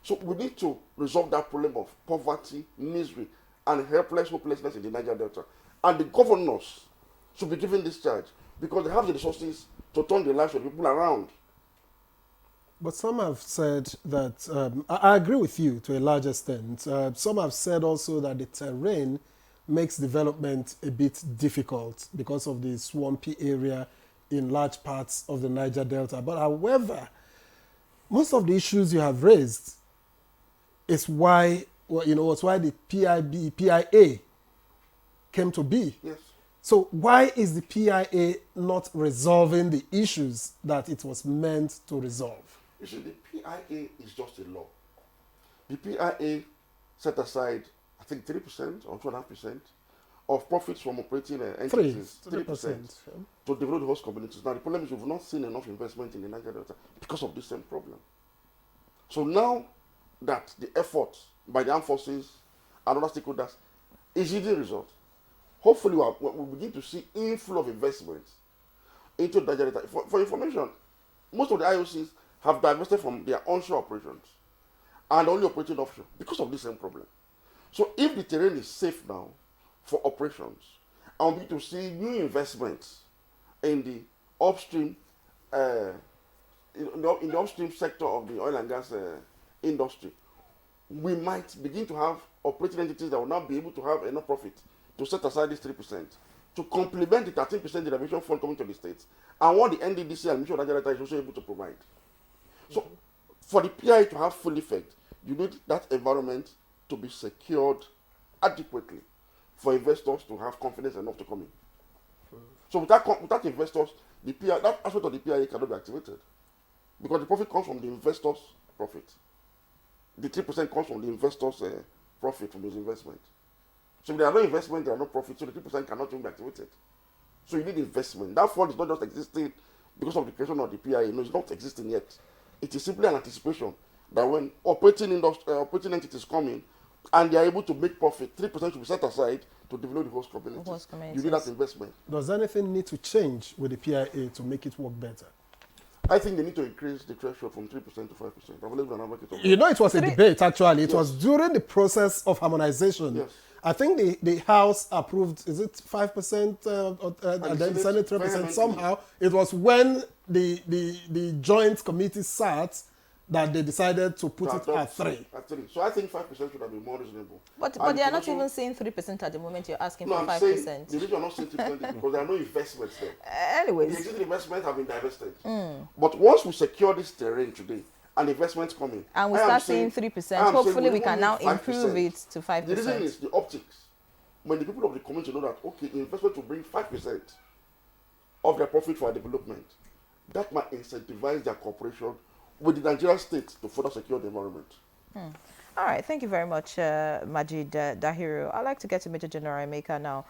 So we need to resolve that problem of poverty, misery, and hopelessness in the Niger Delta. And the governors should be given this charge because they have the resources to turn the lives of people around. But some have said that, I agree with you to a large extent. Some have said also that the terrain makes development a bit difficult because of the swampy area in large parts of the Niger Delta. But however, most of the issues you have raised is why, it's why the PIA came to be. Yes. So why is the PIA not resolving the issues that it was meant to resolve? You see, the PIA is just a law. The PIA set aside, I think, 3% or 2.5% of profits from operating entities, 3% to develop the host communities. Now, the problem is we've not seen enough investment in the Niger Delta because of this same problem. So now that the efforts by the armed forces and other stakeholders is yielding results, hopefully we'll begin to see inflow of investments into the Niger Delta. For information, most of the IOCs have divested from their onshore operations and only operating offshore because of this same problem. So if the terrain is safe now for operations, and we to see new investments in the upstream, in the upstream sector of the oil and gas industry, we might begin to have operating entities that will not be able to have enough profit to set aside this 3% to complement the 13% derivation fund coming to the states and what the NDDC and Mission Nigeria is also able to provide. So for the PIA to have full effect, you need that environment to be secured adequately for investors to have confidence enough to come in. So without investors, the PIA, that aspect of the PIA cannot be activated because the profit comes from the investors' profit. The 3% comes from the investors' profit from those investments. So if there are no investment, there are no profit, so the 3% cannot even be activated. So you need investment. That fund is not just existing because of the creation of the PIA. No, it's not existing yet. It is simply an anticipation that when operating entities come in and they are able to make profit, 3% should be set aside to develop the host communities. You need that investment. Does anything need to change with the PIA to make it work better? I think they need to increase the threshold from 3% to 5%. You know, it was a debate, actually. It was during the process of harmonization. Yes. I think the House approved, is it 5% and then the Senate 3% somehow. It was when the joint committee sat that they decided to put it at 3. At 3. So I think 5% should have been more reasonable. But they are not even saying 3% at the moment. You're asking for 5%. Saying, the reason I'm not saying 3% because there are no investments there. Anyways. The existing investments have been divested. But once we secure this terrain today, and investments coming. And we start seeing 3%. Hopefully we can now improve it to 5%. The reason is the optics. When the people of the community know that, okay, investment will bring 5% of their profit for our development, that might incentivize their cooperation with the Nigerian state to further secure the environment. All right, thank you very much, Majid Dahiru. I'd like to get to Major General Emeka now.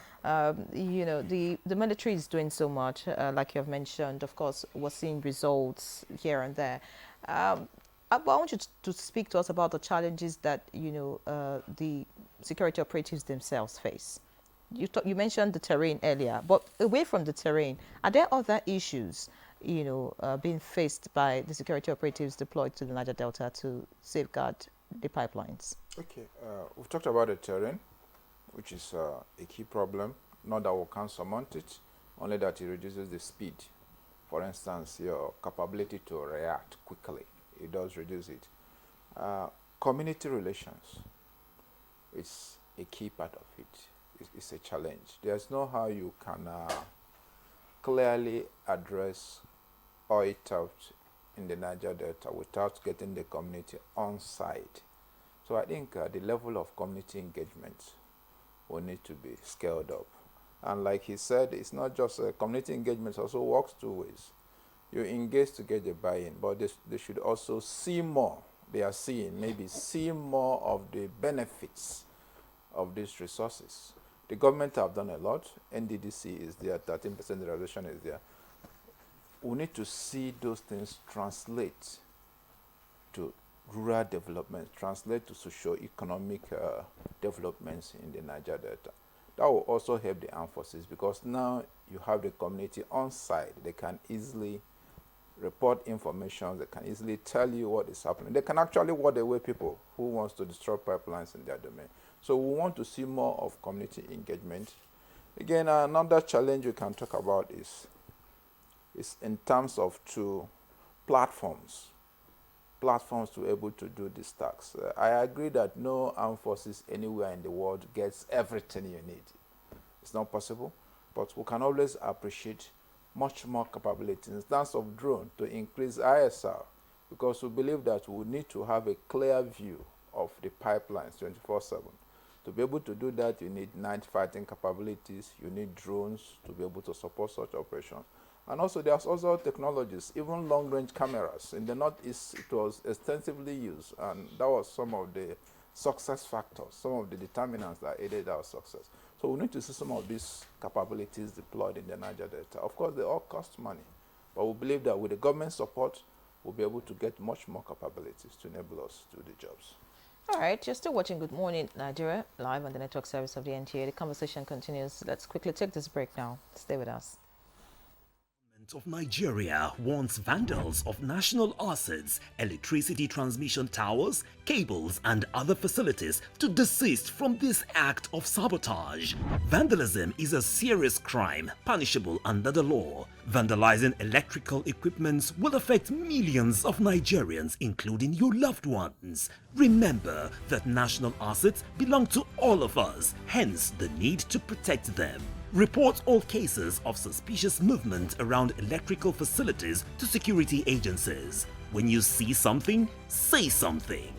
You know, the military is doing so much, like you have mentioned. Of course, we're seeing results here and there. I want you to speak to us about the challenges that, you know, the security operatives themselves face. You mentioned the terrain earlier, but away from the terrain, are there other issues, you know, being faced by the security operatives deployed to the Niger Delta to safeguard the pipelines? Okay, we've talked about the terrain, which is a key problem. Not that we can't surmount it, only that it reduces the speed. For instance, your capability to react quickly, it does reduce it. Community relations is a key part of it. It's a challenge. There's no how you can clearly address oil theft in the Niger Delta without getting the community on side. So I think the level of community engagement will need to be scaled up. And like he said, it's not just community engagement, also works two ways. You engage to get the buy-in, but they should also see more. They are seeing, maybe see more of the benefits of these resources. The government have done a lot. NDDC is there, 13% reservation is there. We need to see those things translate to rural development, translate to socio-economic developments in the Niger Delta. That will also help the armed forces because now you have the community on site. They can easily report information. They can easily tell you what is happening. They can actually ward away people who wants to destroy pipelines in their domain. So we want to see more of community engagement. Again, another challenge we can talk about is in terms of platforms to be able to do these tasks. I agree that no armed forces anywhere in the world gets everything you need. It's not possible, but we can always appreciate much more capability in terms of drone to increase ISR, because we believe that we need to have a clear view of the pipelines 24/7. To be able to do that, you need night fighting capabilities, you need drones to be able to support such operations. And also there's also technologies, even long-range cameras. In the Northeast, it was extensively used, and that was some of the success factors, some of the determinants that aided our success. So we need to see some of these capabilities deployed in the Niger Delta. Of course, they all cost money, but we believe that with the government support, we'll be able to get much more capabilities to enable us to do the jobs. All right, you're still watching Good Morning Nigeria, live on the network service of the NTA. The conversation continues. Let's quickly take this break now. Stay with us. government of Nigeria warns vandals of national assets, electricity transmission towers, cables and other facilities to desist from this act of sabotage. Vandalism is a serious crime punishable under the law. Vandalizing electrical equipment will affect millions of Nigerians, including your loved ones. Remember that national assets belong to all of us, hence the need to protect them. Report all cases of suspicious movement around electrical facilities to security agencies. When you see something, say something.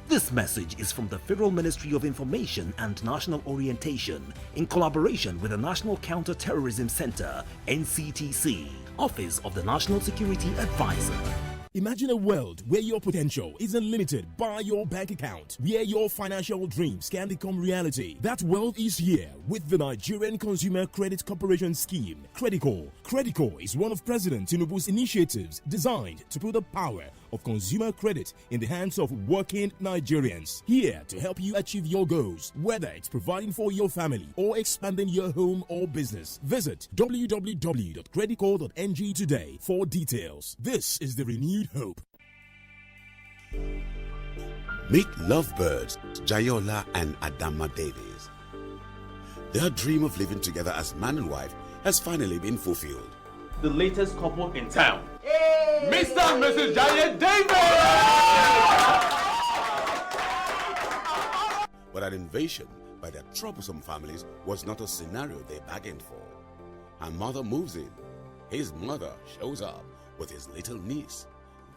This message is from the Federal Ministry of Information and National Orientation in collaboration with the National Counter-Terrorism Center, NCTC, Office of the National Security Advisor. Imagine a world where your potential isn't limited by your bank account, where your financial dreams can become reality. That world is here with the Nigerian Consumer Credit Corporation scheme, Credicore. Credicore is one of President Tinubu's initiatives designed to put the power of consumer credit in the hands of working Nigerians. Here to help you achieve your goals, whether it's providing for your family or expanding your home or business. Visit www.credicore.ng today for details. This is the renewed hope. Meet lovebirds Jayola and Adama Davies. Their dream of living together as man and wife has finally been fulfilled. The latest couple in town, Mr. and Mrs. Jaye Davis! But an invasion by their troublesome families was not a scenario they bargained for. Her mother moves in. His mother shows up with his little niece.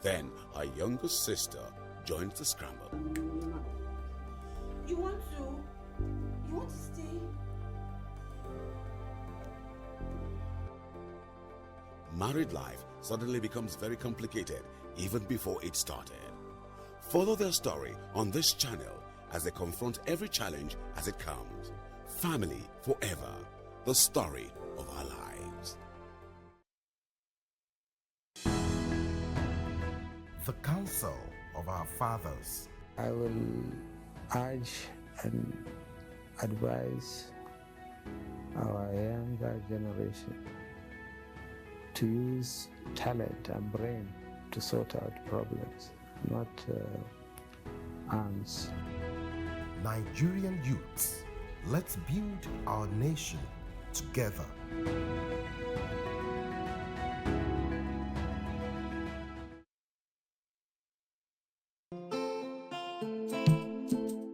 Then her younger sister joins the scramble. You want to stay? Married life suddenly becomes very complicated even before it started. Follow their story on this channel as they confront every challenge as it comes. Family forever, the story of our lives. The counsel of our fathers. I will urge and advise our younger generation to use talent and brain to sort out problems, not arms. Nigerian youths, let's build our nation together.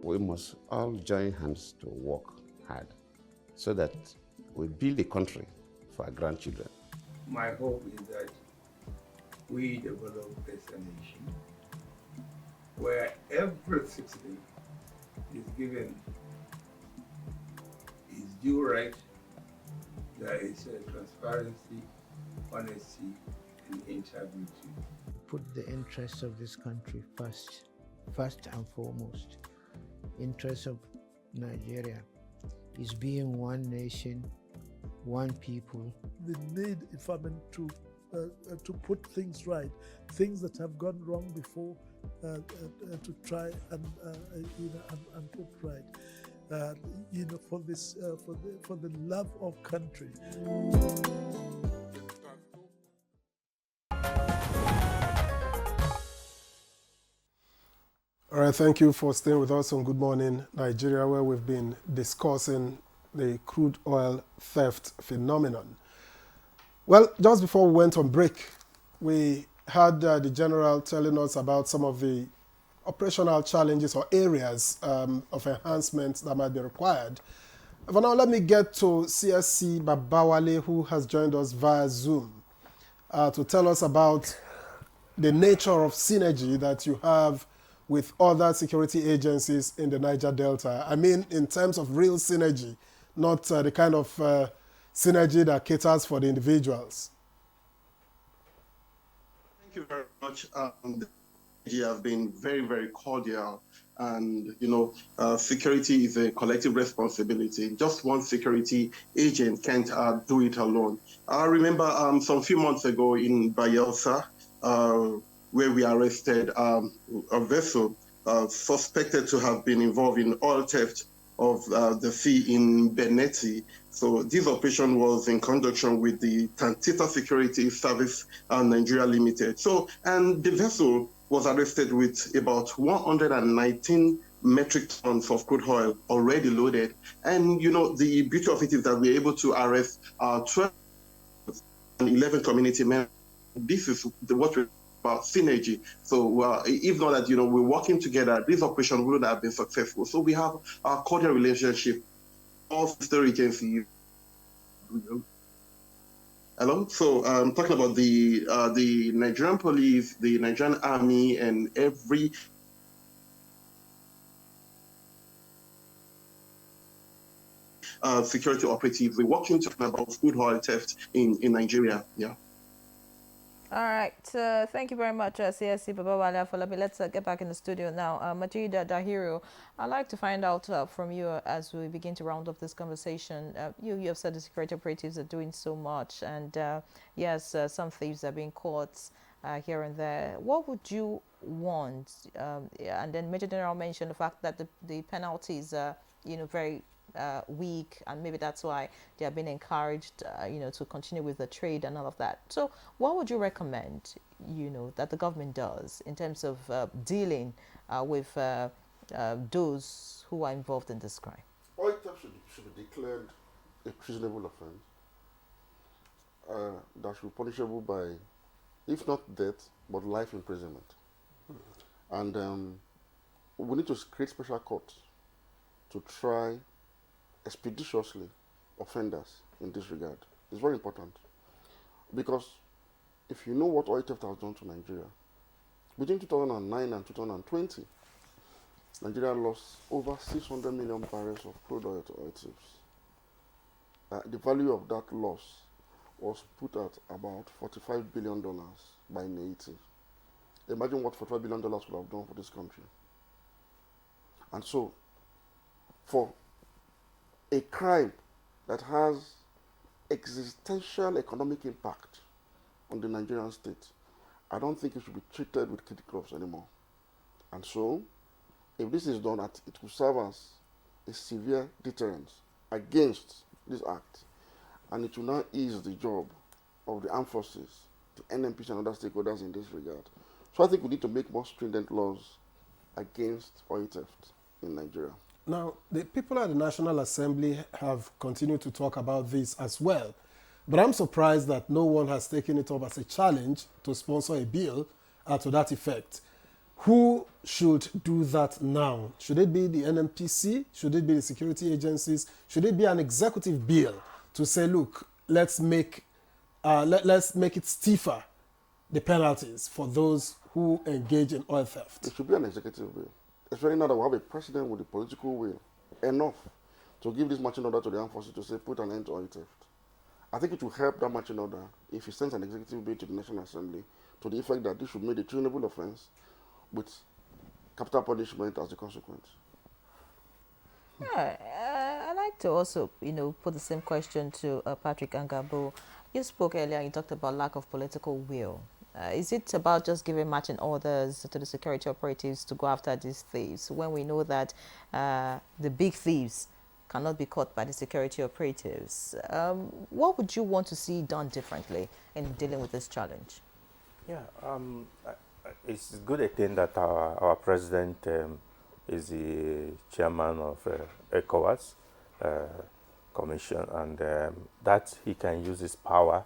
We must all join hands to work hard so that we build a country for our grandchildren. My hope is that we develop as a nation where every citizen is given his due right. There is transparency, honesty, and integrity. Put the interests of this country first and foremost. Interest of Nigeria is being one nation, one people. The need, if I mean, to put things right, things that have gone wrong before, to try and put right, for this, for the love of country. All right, thank you for staying with us on Good Morning Nigeria, where we've been discussing the crude oil theft phenomenon. Well, just before we went on break, we had the general telling us about some of the operational challenges or areas of enhancement that might be required. For now, let me get to CSC Babawale, who has joined us via Zoom, to tell us about the nature of synergy that you have with other security agencies in the Niger Delta. I mean, in terms of real synergy, not the kind of synergy that caters for the individuals. Thank you very much. You have been very, very cordial. And, security is a collective responsibility. Just one security agent can't do it alone. I remember some few months ago in Bayelsa, where we arrested a vessel suspected to have been involved in oil theft of the sea in Beneti. So this operation was in conjunction with the Tantita Security Service Nigeria Limited. So, and the vessel was arrested with about 119 metric tons of crude oil already loaded. And, you know, the beauty of it is that we're able to arrest 12 and 11 community members. This is what we're about synergy. So if not that, you know, we're working together, this operation would have been successful. So we have a cordial relationship, all sister agencies. Hello. So I'm talking about the Nigerian police, the Nigerian army, and every security operatives. We're working together about crude oil theft in Nigeria. Yeah. All right. Thank you very much, CSC Babawale Afolabi. Let's get back in the studio now. Majid Dahiru, I'd like to find out from you as we begin to round up this conversation. You have said the security operatives are doing so much, and yes, some thieves are being caught here and there. What would you want? And then Major General mentioned the fact that the penalties are, you know, very weak, and maybe that's why they are being encouraged, you know, to continue with the trade and all of that. So what would you recommend, you know, that the government does in terms of dealing with those who are involved in this crime? Oil theft should be declared a treasonable offense that should be punishable by, if not death, but life imprisonment. And we need to create special courts to try expeditiously offenders in this regard. It's very important, because if you know what oil theft has done to Nigeria, between 2009 and 2020, Nigeria lost over 600 million barrels of crude oil to oil thieves. The value of that loss was put at about $45 billion by Haiti. Imagine what $45 billion would have done for this country. And so, for a crime that has existential economic impact on the Nigerian state, I don't think it should be treated with kid gloves anymore. And so, if this is done, it will serve as a severe deterrent against this act, and it will now ease the job of the armed forces, the NNPC and other stakeholders in this regard. So I think we need to make more stringent laws against oil theft in Nigeria. Now, the people at the National Assembly have continued to talk about this as well. But I'm surprised that no one has taken it up as a challenge to sponsor a bill to that effect. Who should do that now? Should it be the NNPC? Should it be the security agencies? Should it be an executive bill to say, look, let's make it stiffer, the penalties for those who engage in oil theft? It should be an executive bill. Especially now that we have a president with the political will enough to give this marching order to the armed forces to say, put an end to oil theft. I think it will help that marching order if he sends an executive bill to the National Assembly to the effect that this should make a treasonable offense with capital punishment as the consequence. Yeah, I'd like to also, you know, put the same question to Patrick Angabo. You spoke earlier, you talked about lack of political will. Is it about just giving marching orders to the security operatives to go after these thieves when we know that the big thieves cannot be caught by the security operatives? What would you want to see done differently in dealing with this challenge? Yeah, it's good thing that our president is the chairman of ECOWAS Commission, and that he can use his power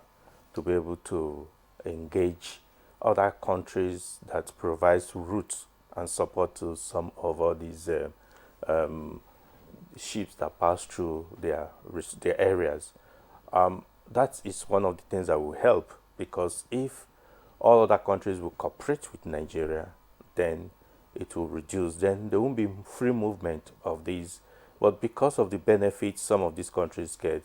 to be able to engage other countries that provides routes and support to some of all these ships that pass through their areas. That is one of the things that will help, because if all other countries will cooperate with Nigeria, then it will reduce. Then there won't be free movement of these. But because of the benefits some of these countries get,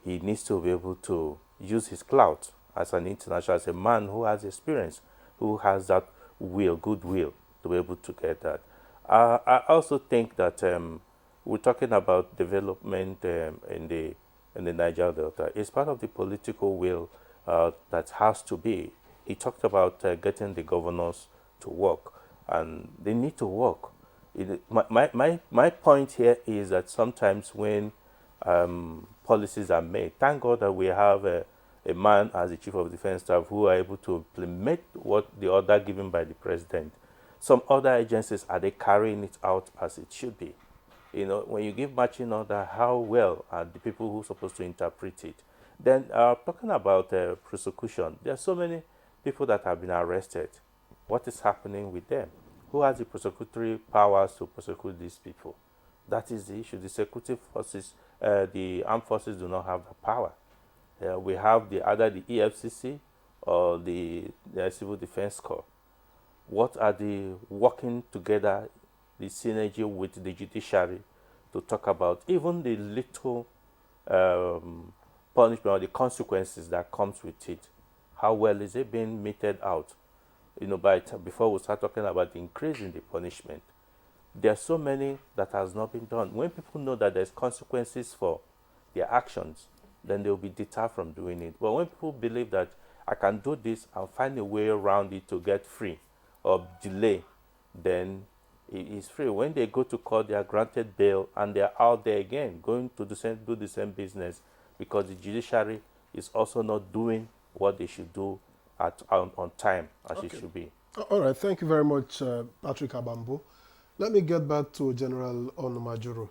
he needs to be able to use his clout as an international, as a man who has experience, who has that will, goodwill, to be able to get that. I also think that we're talking about development in the Niger Delta. It's part of the political will that has to be. He talked about getting the governors to work, and they need to work. My point here is that sometimes when policies are made, thank God that we have a man as the Chief of Defense Staff who are able to implement what the order given by the President. Some other agencies, are they carrying it out as it should be? You know, when you give marching order, how well are the people who are supposed to interpret it? Then talking about prosecution, there are so many people that have been arrested. What is happening with them? Who has the prosecutory powers to prosecute these people? That is the issue. The security forces, the armed forces do not have the power. We have either the EFCC or the Civil Defense Corps. What are the working together, the synergy with the judiciary to talk about even the little punishment or the consequences that comes with it? How well is it being meted out? You know, before we start talking about the increase in the punishment, there are so many that has not been done. When people know that there's consequences for their actions, then they'll be deterred from doing it. But when people believe that I can do this and find a way around it to get free or delay, then it is free. When they go to court, they are granted bail and they are out there again, going to do the same business, because the judiciary is also not doing what they should do on time as it should be. All right, thank you very much, Patrick Abambo. Let me get back to General Onumajoro.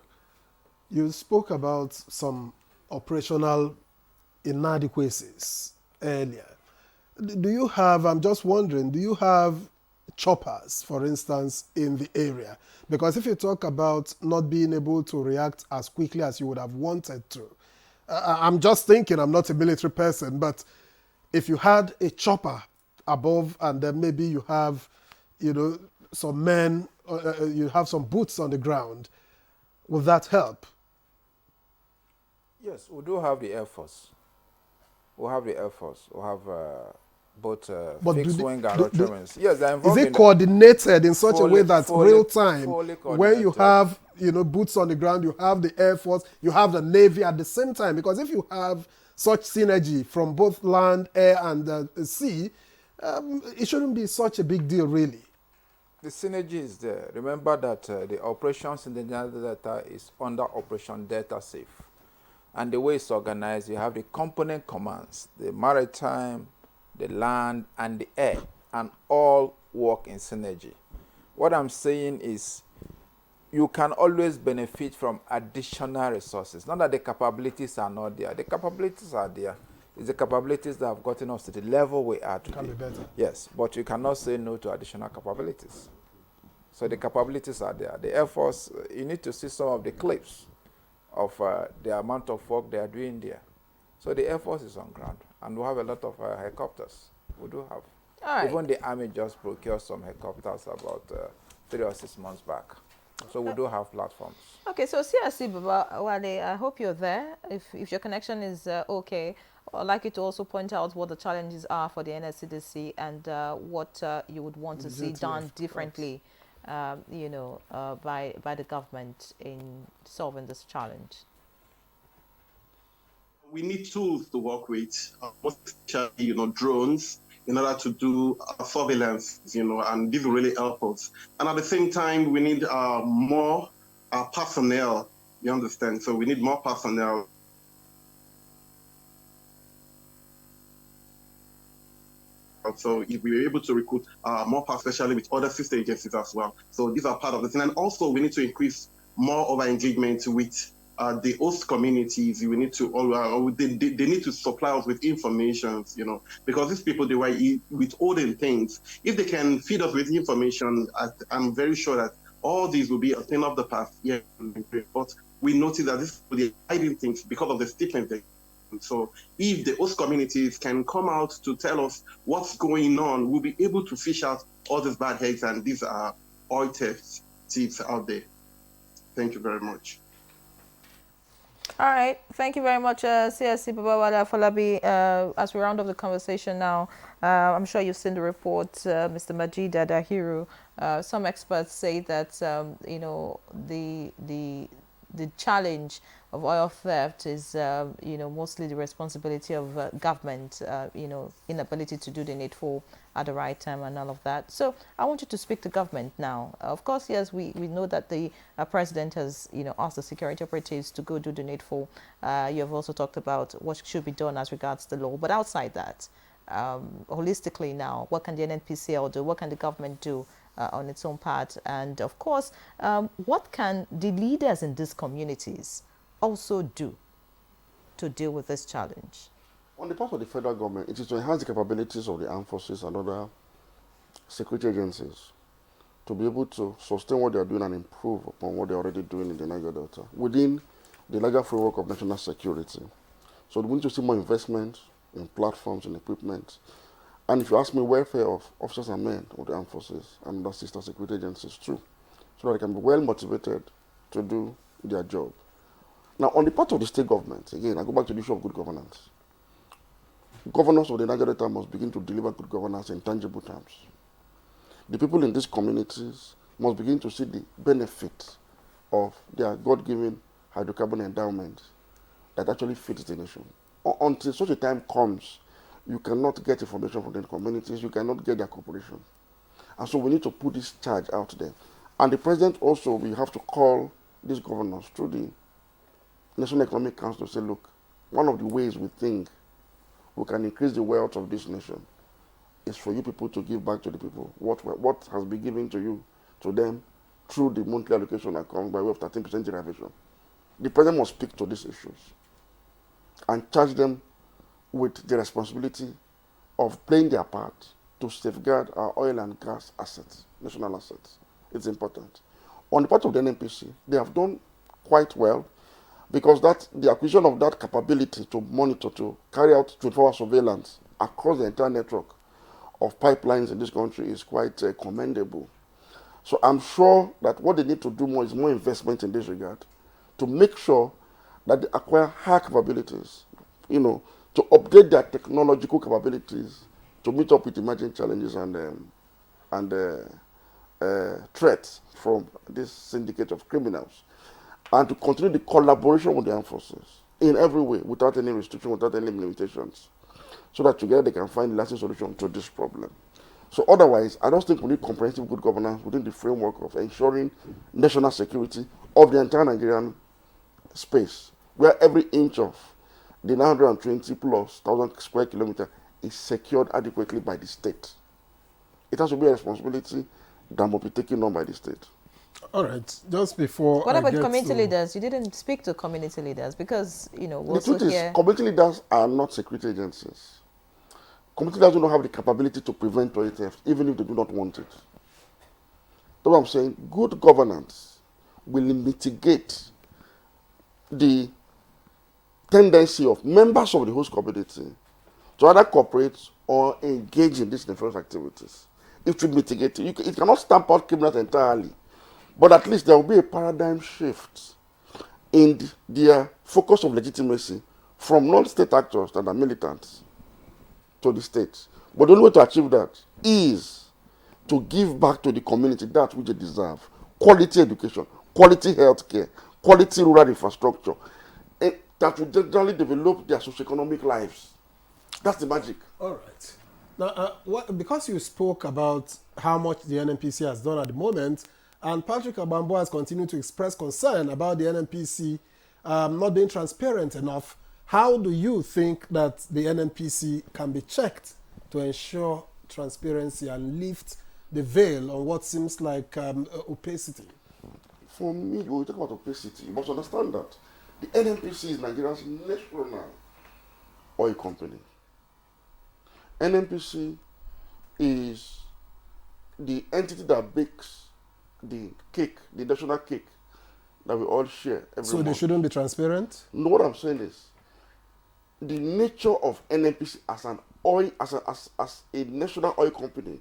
You spoke about some operational inadequacies earlier. Do you have, I'm just wondering, do you have choppers, for instance, in the area? Because if you talk about not being able to react as quickly as you would have wanted to, I'm just thinking, I'm not a military person, but if you had a chopper above and then maybe you have, you know, some men, you have some boots on the ground, will that help? Yes, we do have the Air Force. We have the Air Force. We have both fixed wing and rotary. Yes, they're involved. Is it coordinated in such a way that real time, when you have, you know, boots on the ground, you have the Air Force, you have the Navy at the same time? Because if you have such synergy from both land, air, and sea, it shouldn't be such a big deal, really. The synergy is there. Remember that the operations in the Niger Delta is under Operation Delta Safe. And the way it's organized, you have the component commands, the maritime, the land, and the air, and all work in synergy. What I'm saying is you can always benefit from additional resources. Not that the capabilities are not there. The capabilities are there. It's the capabilities that have gotten us to the level we are today. Can be better. Yes, but you cannot say no to additional capabilities. So the capabilities are there. The Air Force, you need to see some of the clips of the amount of work they are doing there. So the Air Force is on ground, and we have a lot of helicopters. We do have. All right. Even the Army just procured some helicopters about 3 or 6 months back. So we do have platforms. Okay, so CRC Baba Wale, I hope you're there. If your connection is okay, I'd like you to also point out what the challenges are for the NSCDC and what you would want to see done differently, you know, by the government in solving this challenge. We need tools to work with, most especially, you know, drones, in order to do surveillance, you know, and this will really help us. And at the same time, we need more personnel, you understand? So we need more personnel. So if we are able to recruit more, especially with other sister agencies as well. So these are part of the thing. And also we need to increase more of our engagement with the host communities. We need to, they need to supply us with information, you know, because these people, they were withholding things. If they can feed us with information, I'm very sure that all these will be a thing of the past. Yeah, but we notice that this is hiding things because of the steepness. So if the host communities can come out to tell us what's going on, we'll be able to fish out all these bad eggs and these oil thieves out there. Thank you very much. All right. Thank you very much, CSC Babawala Falabi. As we round up the conversation now, I'm sure you've seen the report, Mr. Majid Dahiru. Some experts say that, you know, the the challenge of oil theft is, mostly the responsibility of government, inability to do the needful at the right time and all of that. So I want you to speak to government now. Of course, yes, we know that the president has, asked the security operatives to go do the needful. You have also talked about what should be done as regards the law. But outside that, holistically now, what can the NNPCL do? What can the government do on its own part? And of course, what can the leaders in these communities also do to deal with this challenge? On the part of the federal government, it is to enhance the capabilities of the armed forces and other security agencies to be able to sustain what they are doing and improve upon what they are already doing in the Niger Delta within the larger framework of national security. So we need to see more investment in platforms and equipment. And if you ask me, welfare of officers and men of the armed forces and other sister security agencies too, so that they can be well motivated to do their job. Now, on the part of the state government, again, I go back to the issue of good governance. Governors of the Niger Delta must begin to deliver good governance in tangible terms. The people in these communities must begin to see the benefit of their God-given hydrocarbon endowment that actually fits the nation. Until such a time comes, you cannot get information from the communities, you cannot get their cooperation. And so we need to put this charge out there. And the president also, we have to call these governors through the National Economic Council to say, look, one of the ways we think we can increase the wealth of this nation is for you people to give back to the people what has been given to you, to them, through the monthly allocation account by way of 13% derivation. The president must speak to these issues and charge them with the responsibility of playing their part to safeguard our oil and gas assets, national assets. It's important. On the part of the NNPC, they have done quite well, because the acquisition of that capability to monitor, to carry out 24-hour surveillance across the entire network of pipelines in this country is quite commendable. So I'm sure that what they need to do more is more investment in this regard to make sure that they acquire high capabilities, to update their technological capabilities to meet up with emerging challenges and threats from this syndicate of criminals, and to continue the collaboration with the armed forces in every way, without any restriction, without any limitations, so that together they can find a lasting solution to this problem. So otherwise, I don't think we need comprehensive good governance within the framework of ensuring national security of the entire Nigerian space, where every inch of the 920 plus 1,000 square kilometers is secured adequately by the state. It has to be a responsibility that must be taken on by the state. All right, just before what about community leaders? You didn't speak to community leaders because, we the truth is, community leaders are not security agencies. Community leaders do not have the capability to prevent oil theft, even if they do not want it. That's what I'm saying. Good governance will mitigate the tendency of members of the host community to either cooperate or engage in these nefarious activities. It will mitigate it. It cannot stamp out criminals entirely, but at least there will be a paradigm shift in their focus of legitimacy from non-state actors that are militants to the state. But the only way to achieve that is to give back to the community that which they deserve. Quality education, quality healthcare, quality rural infrastructure, that will generally develop their socioeconomic lives. That's the magic. All right. Now, because you spoke about how much the NNPC has done at the moment, and Patrick Abambo has continued to express concern about the NNPC not being transparent enough, how do you think that the NNPC can be checked to ensure transparency and lift the veil on what seems like opacity? For me, when we talk about opacity, you must understand that the NNPC is Nigeria's national oil company. NNPC is the entity that bakes the cake, the national cake that we all share every So month. they shouldn't be transparent? No, what I'm saying is the nature of NNPC as an oil, as a national oil company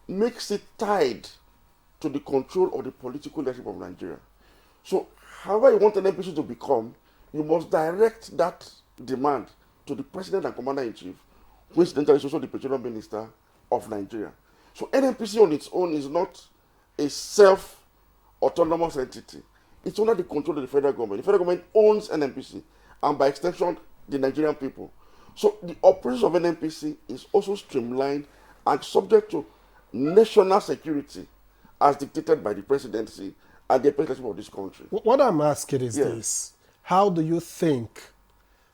makes it tied to the control of the political leadership of Nigeria. So however you want NNPC to become, you must direct that demand to the president and commander-in-chief, who incidentally is also the petroleum minister of Nigeria. So NNPC on its own is not a self-autonomous entity. it's under the control of the federal government. The federal government owns NNPC, and by extension, the Nigerian people. So the operations of NNPC is also streamlined and subject to national security as dictated by the presidency and the presidency of this country. What I'm asking is this. How do you think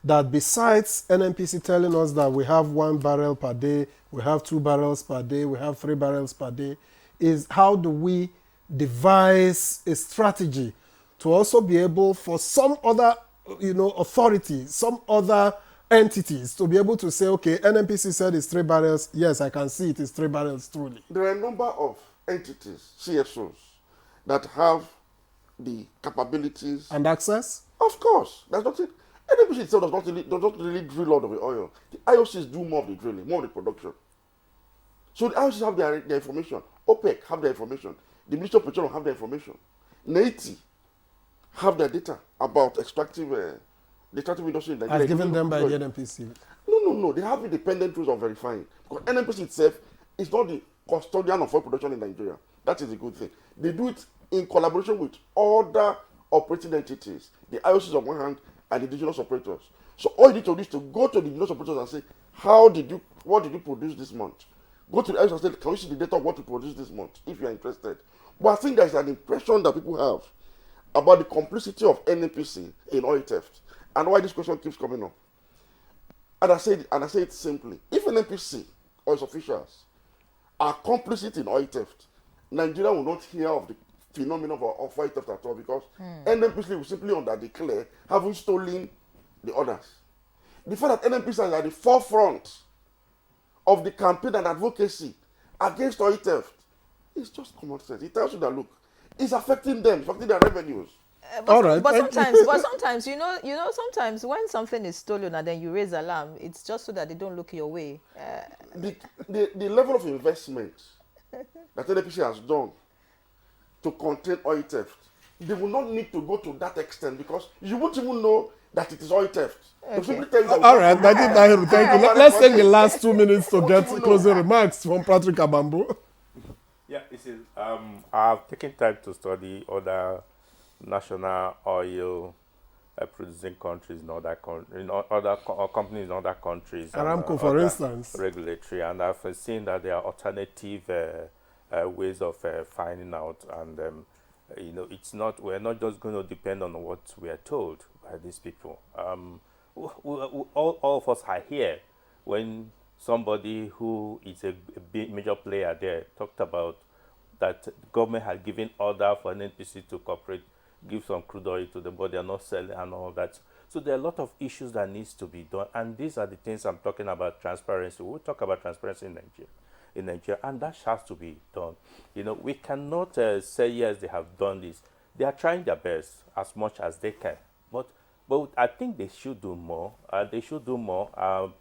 that besides NNPC telling us that we have 1 barrel per day, we have 2 barrels per day, we have 3 barrels per day, is how do we devise a strategy to also be able for some other, authority, some other entities to be able to say, okay, NNPC said it's 3 barrels. Yes, I can see it is 3 barrels truly. There are a number of entities, CSOs, that have the capabilities. And access? Of course. That's not it. NNPC itself does not really drill out of the oil. The IOCs do more of the drilling, more of the production. So the IOCs have their information. OPEC have their information. The Ministry of Petroleum have their information. NAITI have their data about the extractive industry in Nigeria. As given them by the NNPC? No. They have independent rules of verifying. Because NNPC itself is not the custodian of oil production in Nigeria. That is a good thing. They do it in collaboration with other operating entities, the IOCs on one hand and the indigenous operators. So all you need to do is to go to the indigenous operators and say, what did you produce this month? Go to the IOCs and say, can we see the data of what you produced this month, if you are interested? But I think there's an impression that people have about the complicity of NNPC in oil theft and why this question keeps coming up. And I say it simply. If NNPC or its officials are complicit in oil theft, Nigeria will not hear of the phenomenon of oil theft at all, because NNPC will simply underdeclare having stolen the others. The fact that NNPC is at the forefront of the campaign and advocacy against oil theft is just common sense. It tells you that, look, it's affecting them, it's affecting their revenues. But sometimes, sometimes when something is stolen and then you raise alarm, it's just so that they don't look your way. The level of investment that NNPC has done to contain oil theft, they will not need to go to that extent, because you won't even know that it is oil theft. Okay. All right, thank you. Let's take the last 2 minutes to get closing remarks from Patrick Abambo. Yeah, I've taken time to study other national oil producing countries in other companies in other countries. Aramco, for instance. Regulatory, and I've seen that there are alternative ways of finding out, and we're not just going to depend on what we are told by these people. All of us are here when somebody who is a big major player there talked about that the government had given order for NNPC to cooperate, give some crude oil to them, but they are not selling and all that. So there are a lot of issues that needs to be done, and these are the things I'm talking about. Transparency. We'll talk about transparency in Nigeria, and that has to be done. We cannot say yes, they have done this. They are trying their best as much as they can, but I think they should do more. They should do more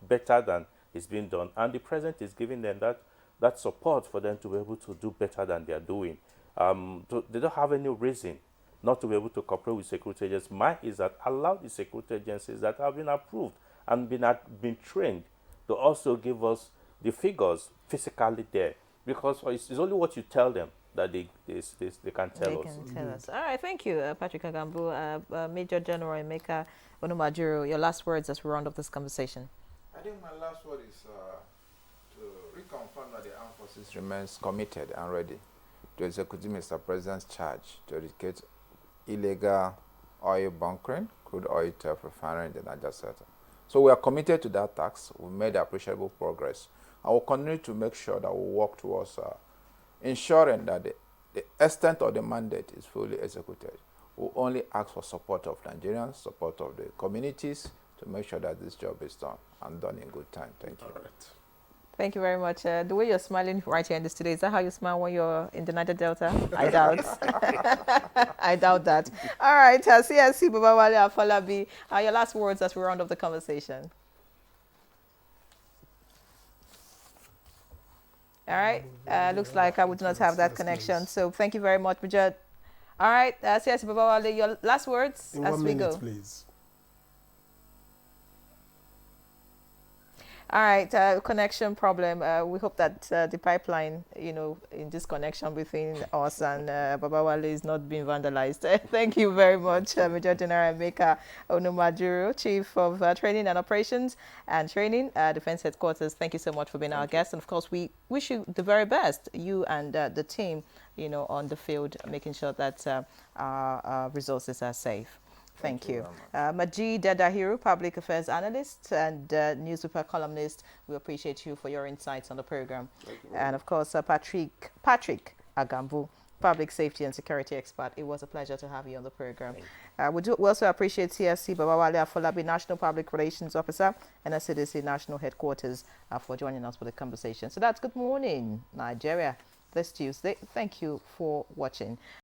better than is being done, and the president is giving them that support for them to be able to do better than they are doing. They don't have any reason not to be able to cooperate with security agencies. Mine is that allow the security agencies that have been approved and been trained to also give us the figures physically there, because it's only what you tell them that they can tell us. All right, thank you, Patrick Agambo. Major General Emeka Onumajiro, your last words as we round up this conversation. I think my last word is to reconfirm that the armed forces remains committed and ready to execute Mr. President's charge to eradicate illegal oil bunkering, crude oil theft, refinery in the Niger Delta. So we are committed to that task. We made appreciable progress. I will continue to make sure that we work towards ensuring that the extent of the mandate is fully executed. We only ask for support of Nigerians, support of the communities to make sure that this job is done and done in good time. Thank you. All right. Thank you very much. The way you're smiling right here in the studio, is that how you smile when you're in the Niger Delta? I doubt. I doubt that. All right, CSC Babawale Afolabi, your last words as we round up the conversation. All right, looks like I would not have that connection. So thank you very much, Majid. All right, CSC Babawale, your last words in as 1 we minute, go. Please. All right, connection problem. We hope that the pipeline, in this connection between us and Babawale is not being vandalized. Thank you very much, Major General Emeka Onumajuru, Chief of Training and Operations and Training, Defense Headquarters. Thank you so much for being our guest. And of course, we wish you the very best, you and the team, on the field, making sure that our resources are safe. Thank you. Majid Dahiru, Public Affairs Analyst and newspaper columnist, we appreciate you for your insights on the program. And of course, Patrick Agambu, Public Safety and Security Expert. It was a pleasure to have you on the program. We also appreciate CSC Babawale Afolabi, National Public Relations Officer, and CDC National Headquarters for joining us for the conversation. So that's Good Morning, Nigeria, this Tuesday. Thank you for watching.